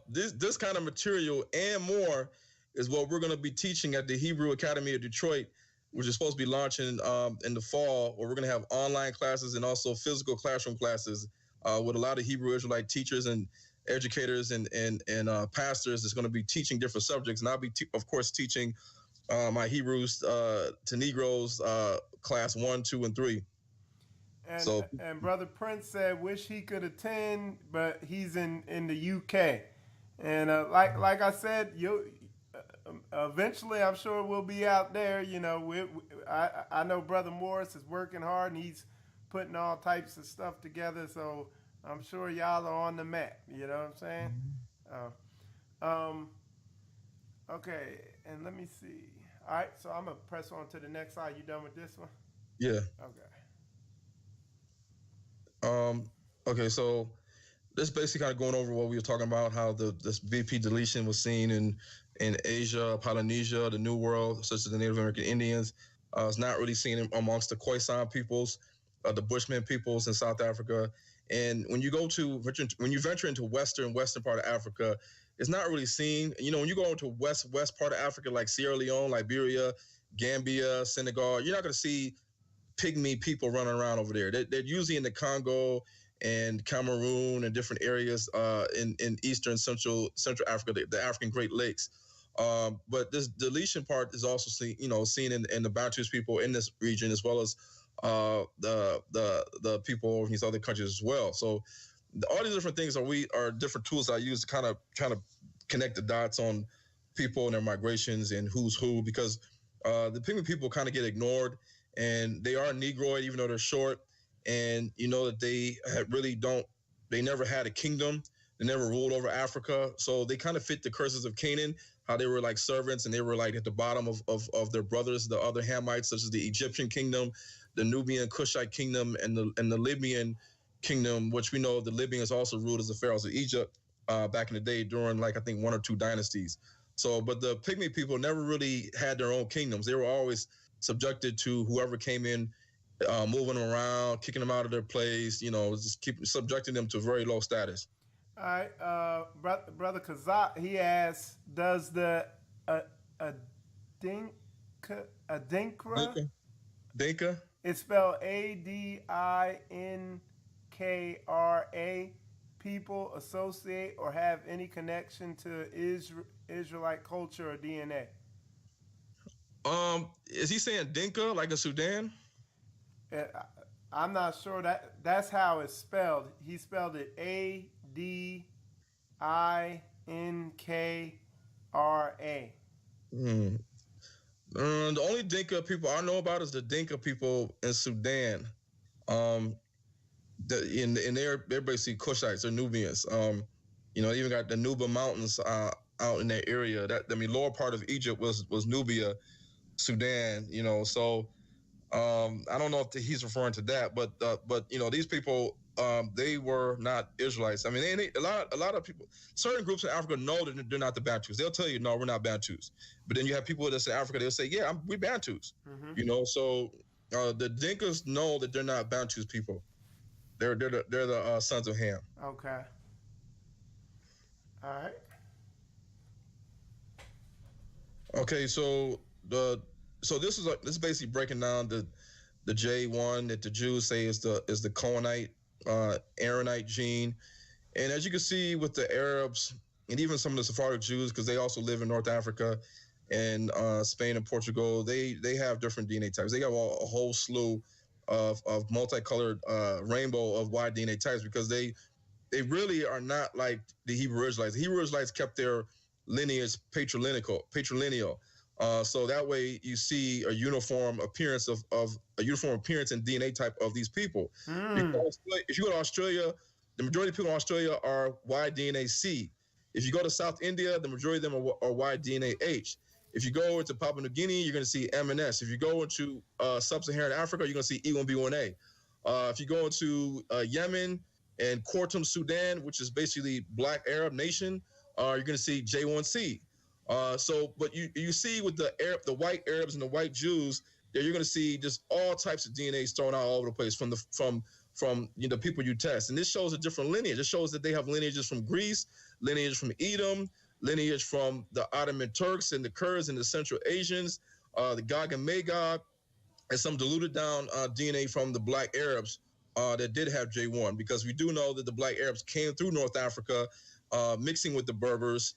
this kind of material and more is what we're going to be teaching at the Hebrew Academy of Detroit, which is supposed to be launching in the fall, where we're going to have online classes and also physical classroom classes with a lot of Hebrew Israelite teachers and educators and pastors that's going to be teaching different subjects. And I'll be, of course, teaching my Hebrews to Negroes class 1, 2, and 3. And Brother Prince said wish he could attend, but he's in the UK. And like I said, you eventually I'm sure we'll be out there. You know, I know Brother Morris is working hard and he's putting all types of stuff together. So I'm sure y'all are on the map. You know what I'm saying? Okay, and let me see. All right, so I'm gonna press on to the next slide. You done with this one? Yeah. Okay. Okay, so this basically kind of going over what we were talking about, how this VP deletion was seen in Asia, Polynesia, the New World, such as the Native American Indians. It's not really seen amongst the Khoisan peoples, the Bushmen peoples in South Africa. And when you venture into western part of Africa, it's not really seen. You know, when you go into west part of Africa, like Sierra Leone, Liberia, Gambia, Senegal, you're not going to see pygmy people running around over there. They're usually in the Congo and Cameroon and different areas in eastern central Africa, the African Great Lakes. But this deletion part is also seen in the Bantus people in this region, as well as the people in these other countries as well. So all these different things are different tools I use to kind of connect the dots on people and their migrations and who's who, because the pygmy people kind of get ignored, and they are Negroid even though they're short, and you know that they never had a kingdom. They never ruled over Africa. So they kind of fit the curses of Canaan, how they were like servants and they were like at the bottom of their brothers, the other Hamites, such as the Egyptian kingdom, the Nubian Cushite kingdom, and the Libyan kingdom, which we know the Libyans also ruled as the pharaohs of Egypt back in the day during like I think one or two dynasties. So, but the Pygmy people never really had their own kingdoms. They were always subjected to whoever came in, moving them around, kicking them out of their place, just keep subjecting them to very low status. All right, brother Kazak, he asks, does the Adinkra, Dinka? it's spelled Adinkra, people associate or have any connection to Israelite culture or DNA? Is he saying Dinka like in Sudan? I'm not sure that's how it's spelled. He spelled it Adinkra. The only Dinka people I know about is the Dinka people in Sudan. They're basically Cushites, they're Nubians. Even got the Nuba Mountains out in that area. Lower part of Egypt was Nubia, Sudan. So I don't know if he's referring to that, but these people they were not Israelites. I mean, a lot of people, certain groups in Africa know that they're not the Bantus. They'll tell you, no, we're not Bantus. But then you have people that's in Africa, they'll say, yeah, we're Bantus. Mm-hmm. So the Dinkas know that they're not Bantus people. They're the sons of Ham. Okay. All right. Okay, so this is basically breaking down the J1 that the Jews say is the Cohenite, Aaronite gene, and as you can see with the Arabs and even some of the Sephardic Jews, because they also live in North Africa and Spain and Portugal, they have different DNA types. They have a whole slew of multicolored rainbow of Y DNA types because they really are not like the Hebrew Israelites. The Hebrew Israelites kept their lineage patrilineal. So that way you see a uniform appearance of a uniform appearance and DNA type of these people. Because if you go to Australia, the majority of people in Australia are Y DNA C. If you go to South India, the majority of them are Y DNA H. If you go into Papua New Guinea, you're going to see M and S. If you go into sub-Saharan Africa, you're going to see E1B1A. If you go into Yemen and Khartoum, Sudan, which is basically Black Arab nation, you're going to see J1C. But you see with the white Arabs and the white Jews, you're going to see just all types of DNAs thrown out all over the place from the people you test, and this shows a different lineage. It shows that they have lineages from Greece, lineage from Edom, lineage from the Ottoman Turks and the Kurds and the Central Asians, the Gog and Magog, and some diluted down DNA from the Black Arabs that did have J1, because we do know that the Black Arabs came through North Africa, mixing with the Berbers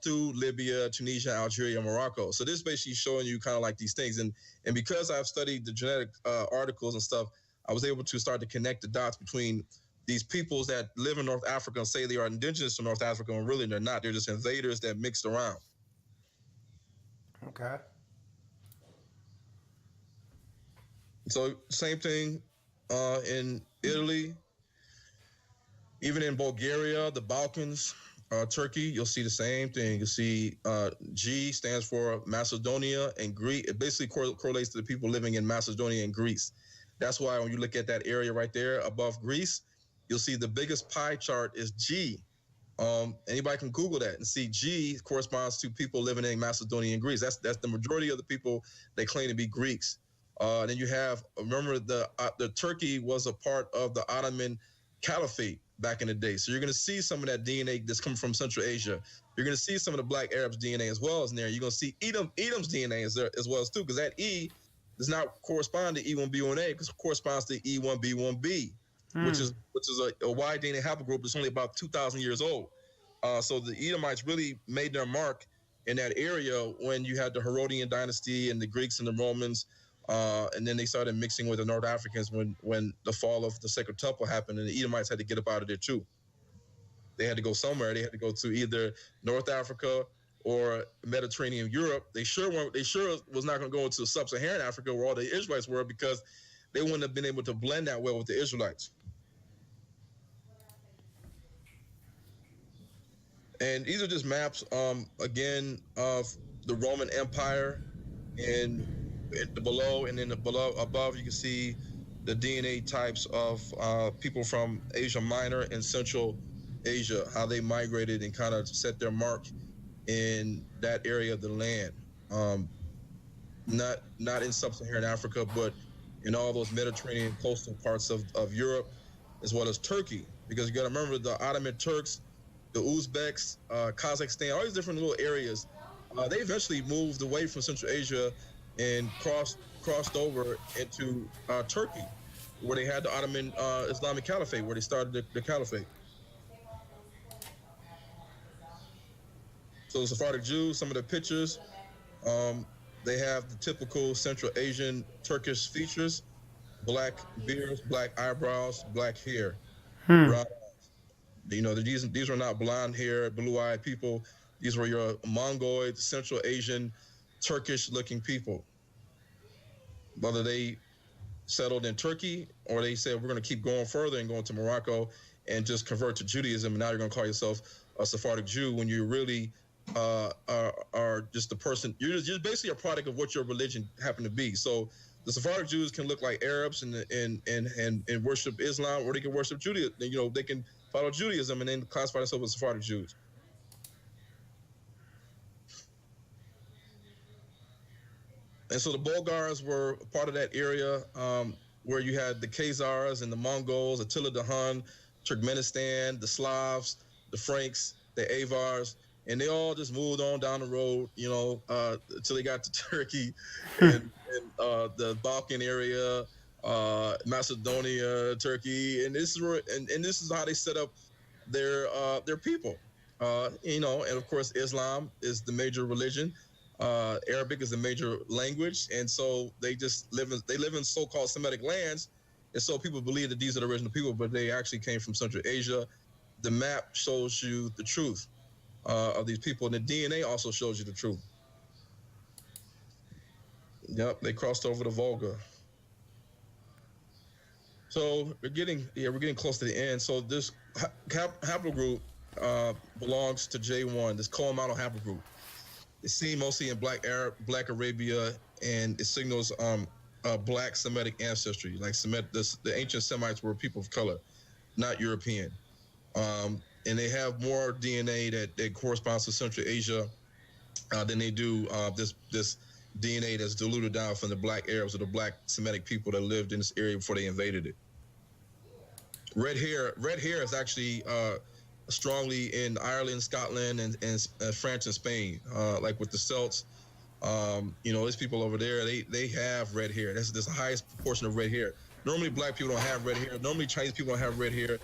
through Libya, Tunisia, Algeria, and Morocco. So this is basically showing you kind of like these things. And because I've studied the genetic articles and stuff, I was able to start to connect the dots between these peoples that live in North Africa and say they are indigenous to North Africa, and really they're not. They're just invaders that mixed around. Okay. So same thing in Italy, even in Bulgaria, the Balkans, Turkey, you'll see the same thing. You'll see G stands for Macedonia and Greece. It basically correlates to the people living in Macedonia and Greece. That's why when you look at that area right there above Greece, you'll see the biggest pie chart is G. Anybody can Google that and see G corresponds to people living in Macedonia and Greece. That's the majority of the people they claim to be Greeks. Then you have, remember, the Turkey was a part of the Ottoman Caliphate back in the day. So you're going to see some of that DNA that's coming from Central Asia. You're going to see some of the Black Arabs' DNA as well as in there. You're going to see Edom's DNA as well as too, because that E does not correspond to E1B1A, because it corresponds to E1B1B, which is a Y DNA haplogroup that's only about 2,000 years old. So the Edomites really made their mark in that area when you had the Herodian dynasty and the Greeks and the Romans. And then they started mixing with the North Africans when the fall of the Sacred Temple happened, and the Edomites had to get up out of there too. They had to go somewhere. They had to go to either North Africa or Mediterranean Europe. They sure was not going to go into sub-Saharan Africa where all the Israelites were, because they wouldn't have been able to blend that well with the Israelites. And these are just maps, again, of the Roman Empire, and below, and then below above, you can see the DNA types of people from Asia Minor and Central Asia, how they migrated and kind of set their mark in that area of the land. Um, not in sub-Saharan Africa, but in all those Mediterranean coastal parts of Europe, as well as Turkey, because you got to remember the Ottoman Turks, the Uzbeks, Kazakhstan, all these different little areas. They eventually moved away from Central Asia and crossed over into Turkey, where they had the Ottoman Islamic Caliphate, where they started the caliphate. So the Sephardic Jews, some of the pictures, um, they have the typical Central Asian Turkish features: black beards, black eyebrows, black hair, brown. These were not blonde hair, blue eyed people. These were your Mongoloid, Central Asian, Turkish looking people. Whether they settled in Turkey or they said we're going to keep going further and going to Morocco and just convert to Judaism, and now you're going to call yourself a Sephardic Jew when you really are just the person. You're basically a product of what your religion happened to be. So the Sephardic Jews can look like Arabs and worship Islam, or they can worship Judaism. They can follow Judaism and then classify themselves as Sephardic Jews. And so the Bulgars were part of that area, where you had the Khazars and the Mongols, Attila the Hun, Turkmenistan, the Slavs, the Franks, the Avars, and they all just moved on down the road, until they got to Turkey and the Balkan area, Macedonia, Turkey, and this is where, and this is how they set up their people. And of course, Islam is the major religion. Arabic is the major language, and so they live in so-called Semitic lands, and so people believe that these are the original people, but they actually came from Central Asia. The map shows you the truth of these people, and the DNA also shows you the truth. Yep, they crossed over the Volga. So we're getting close to the end. So this haplogroup belongs to J1, this Colomado haplogroup. It's seen mostly in Black Arabia, and it signals Black Semitic ancestry. Like the ancient Semites were people of color, not European. And they have more DNA that corresponds to Central Asia than they do this DNA that's diluted down from the Black Arabs or the Black Semitic people that lived in this area before they invaded it. Red hair is actually strongly in Ireland, Scotland, and France and Spain, like with the Celts. These people over there, they have red hair. That's the highest proportion of red hair. Normally, Black people don't have red hair. Normally, Chinese people don't have red hair,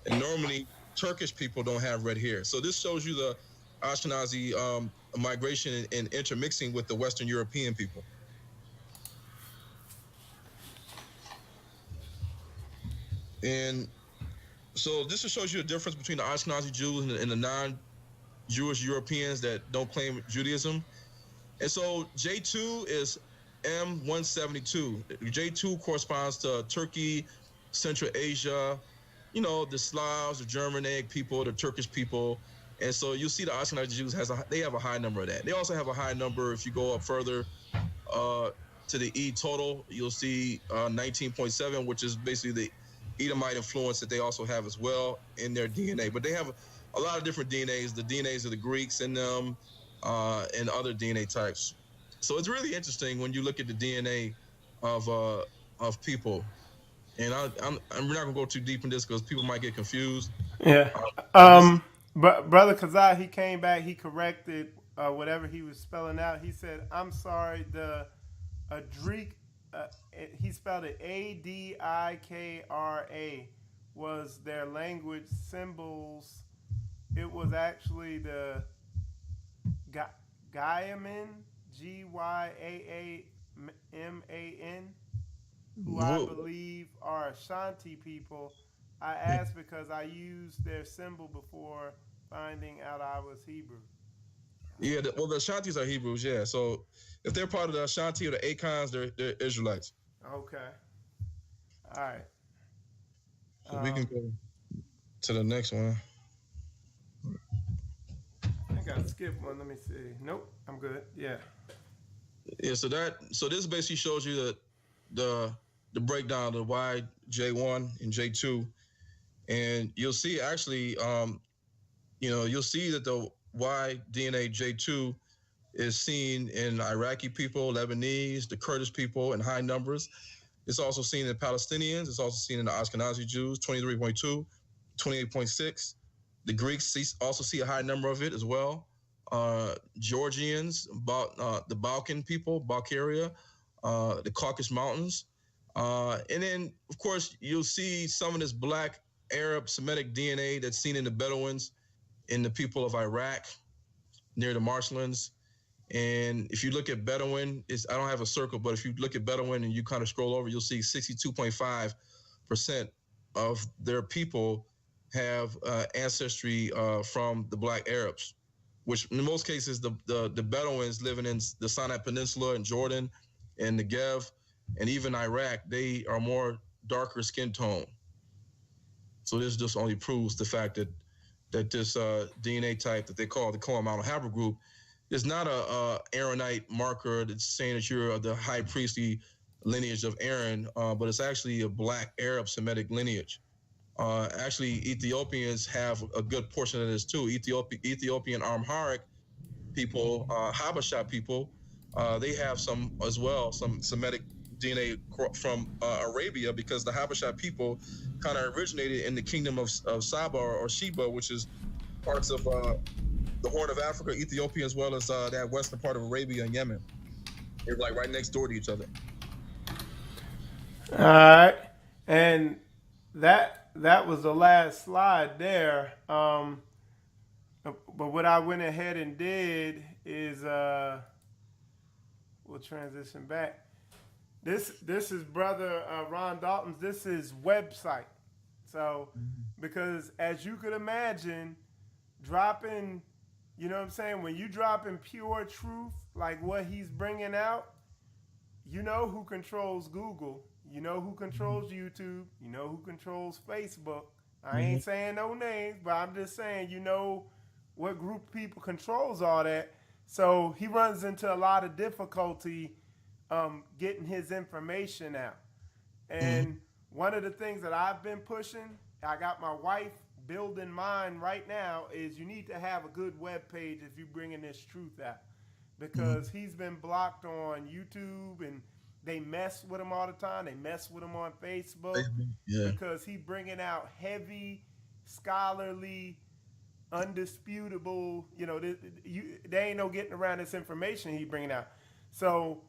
and normally Turkish people don't have red hair. So this shows you the Ashkenazi migration and intermixing with the Western European people. And so this just shows you the difference between the Ashkenazi Jews and the non-Jewish Europeans that don't claim Judaism. And so J2 is M172. J2 corresponds to Turkey, Central Asia, the Slavs, the Germanic people, the Turkish people. And so you see the Ashkenazi Jews they have a high number of that. They also have a high number if you go up further to the E total, you'll see 19.7, which is basically the Edomite influence that they also have as well in their DNA. But they have a lot of different DNAs, the DNAs of the Greeks in them, and other DNA types. So it's really interesting when you look at the DNA of people. And we're not gonna go too deep in this because people might get confused. Yeah. This is Brother Kazai, he came back. He corrected whatever he was spelling out. He said, "I'm sorry. The Adrik, he spelled it Adikra, was their language symbols. It was actually the Gyaman, Gyaaman, who I believe are Ashanti people. I asked because I used their symbol before finding out I was Hebrew." yeah. The Ashantis are Hebrews, yeah. So if they're part of the Ashanti or the Akons, they're Israelites. Okay. All right. So we can go to the next one. Got to skip one. Let me see. Nope, I'm good. Yeah. Yeah, so this basically shows you that the breakdown of the YJ1 and J2, and you'll see actually, you'll see that the Y DNA J2 is seen in Iraqi people, Lebanese, the Kurdish people in high numbers. It's also seen in Palestinians. It's also seen in the Ashkenazi Jews, 23.2, 28.6. The Greeks also see a high number of it as well. Georgians, the Balkan people, Bulgaria, the Caucasus Mountains. And then, of course, you'll see some of this black Arab Semitic DNA that's seen in the Bedouins, in the people of Iraq, near the marshlands. And if you look at Bedouin, I don't have a circle, but if you look at Bedouin and you kind of scroll over, you'll see 62.5% of their people have ancestry from the black Arabs, which in most cases, the Bedouins living in the Sinai Peninsula and Jordan and Negev and even Iraq, they are more darker skin tone. So this just only proves the fact that this DNA type that they call the Cohen-Mountain haplogroup is not a Aaronite marker that's saying that you're of the high priestly lineage of Aaron, but it's actually a black Arab Semitic lineage. Actually, Ethiopians have a good portion of this too. Ethiopian Amharic people, Habesha people, they have some as well, some Semitic DNA from Arabia, because the Habesha people kind of originated in the kingdom of Saba or Sheba, which is parts of the Horn of Africa, Ethiopia, as well as that western part of Arabia and Yemen. They're like right next door to each other. All right, and that was the last slide there. But what I went ahead and did is we'll transition back. This is brother Ron Dalton's. This is website. So because as you could imagine, dropping, you know what I'm saying, when you dropping pure truth like what he's bringing out, you know who controls Google, you know who controls YouTube, you know who controls Facebook. I ain't saying no names, but I'm just saying, you know what group of people controls all that. So he runs into a lot of difficulty getting his information out. And one of the things that I've been pushing, I got my wife building mine right now, is you need to have a good web page if you're bringing this truth out. Because he's been blocked on YouTube and they mess with him all the time. They mess with him on Facebook because he bringing out heavy, scholarly, undisputable, there ain't no getting around this information he bringing out. So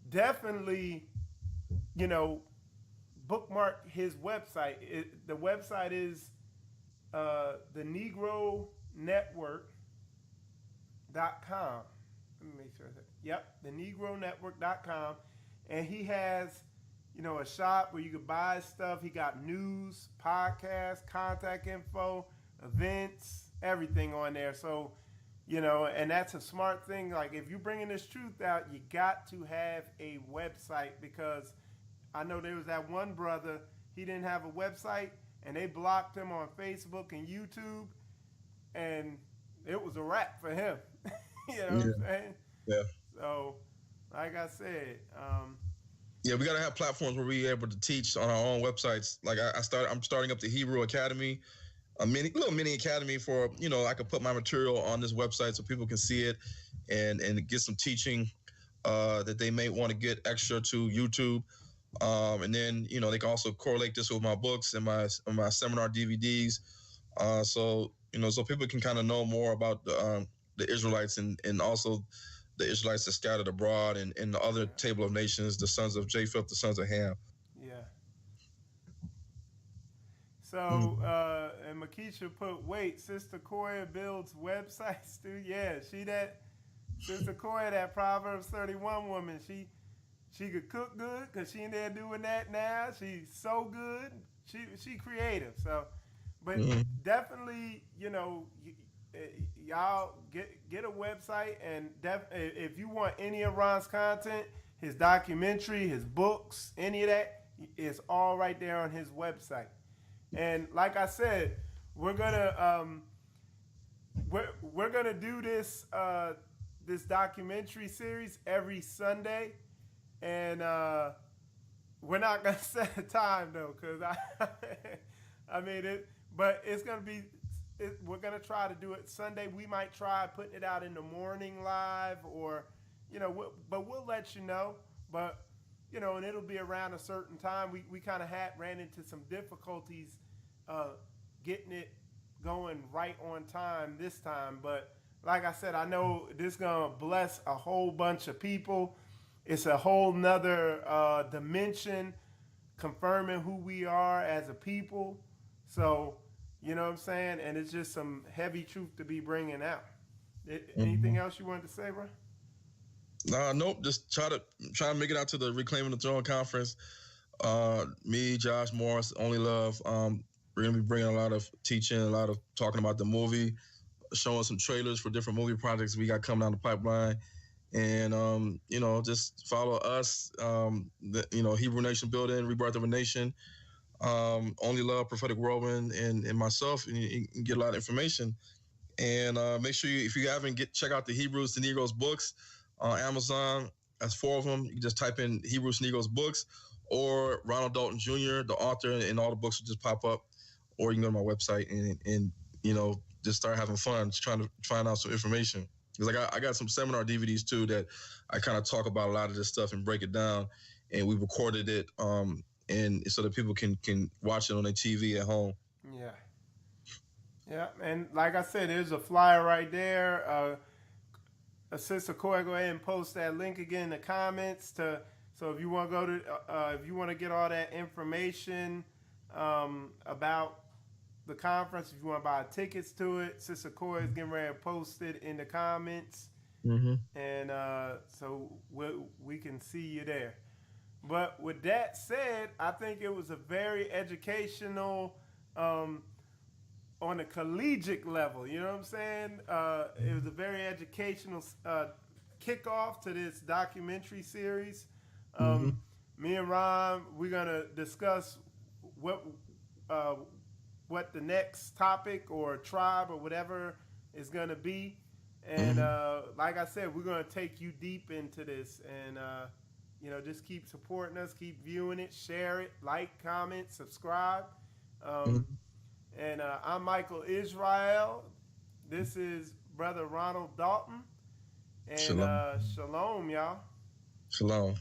definitely, bookmark his website. The website is the Negro Network.com. Let me make sure that. Yep, the negronetwork.com. And he has, a shop where you can buy stuff. He got news, podcasts, contact info, events, everything on there. So, and that's a smart thing. Like, if you're bringing this truth out, you got to have a website, because I know there was that one brother, he didn't have a website, and they blocked him on Facebook and YouTube, and it was a wrap for him. You know what I'm saying? Yeah. So, like I said, we gotta have platforms where we're able to teach on our own websites. Like I'm starting up the Hebrew Academy, a little mini academy for I can put my material on this website so people can see it and get some teaching that they may want to get extra to YouTube. And then they can also correlate this with my books and my seminar DVDs, so people can kind of know more about the Israelites and also the Israelites that scattered abroad and the other table of nations, the sons of Japheth, the sons of Ham. Yeah. So and Makisha put, wait, Sister Koya builds websites too. Yeah, she that Sister Koya, that Proverbs 31 woman. She could cook good because she in there doing that now. She's so good. She creative. So, but definitely, y'all get a website, and if you want any of Ron's content, his documentary, his books, any of that, it's all right there on his website. And like I said, we're gonna we're gonna do this documentary series every Sunday, and we're not gonna set a time though, cause I mean it, but it's gonna be. We're gonna try to do it Sunday. We might try putting it out in the morning live, or but we'll let you know. But and it'll be around a certain time. We kind of ran into some difficulties getting it going right on time this time. But like I said, I know this is gonna bless a whole bunch of people. It's a whole nother dimension, confirming who we are as a people. So, you know what I'm saying? And it's just some heavy truth to be bringing out. Mm-hmm. Anything else you wanted to say, bro? Nope. Just try to make it out to the Reclaiming the Throne conference. Me, Josh Morris, Only Love. We're gonna be bringing a lot of teaching, a lot of talking about the movie, showing some trailers for different movie projects we got coming down the pipeline. And just follow us. Hebrew Nation Building, Rebirth of a Nation, Only Love, Prophetic Whirlwind, and myself, and you can get a lot of information. And make sure if you haven't, check out the Hebrews to Negroes books on Amazon. That's 4 of them. You can just type in Hebrews to Negroes books, or Ronald Dolton Jr., the author, and all the books will just pop up. Or you can go to my website and just start having fun, just trying to find out some information. Because I got some seminar DVDs too that I kind of talk about a lot of this stuff and break it down, and we recorded it and so that people can watch it on their TV at home. Yeah. Yeah. And like I said, there's a flyer right there. Sister Corey, go ahead and post that link again in the comments. So if you want to go to, if you want to get all that information about the conference, if you want to buy tickets to it, Sister Corey is getting ready to post it in the comments, and so we can see you there. But with that said, I think it was a very educational, on a collegiate level. You know what I'm saying? It was a very educational kickoff to this documentary series. Mm-hmm. Me and Ron, we're gonna discuss what what the next topic or tribe or whatever is gonna be, and like I said, we're gonna take you deep into this, and just keep supporting us, keep viewing it, share it, like, comment, subscribe. Um, Mm-hmm. and I'm Michael Israel. This is Brother Ronald Dolton. And Shalom. shalom, y'all. Shalom.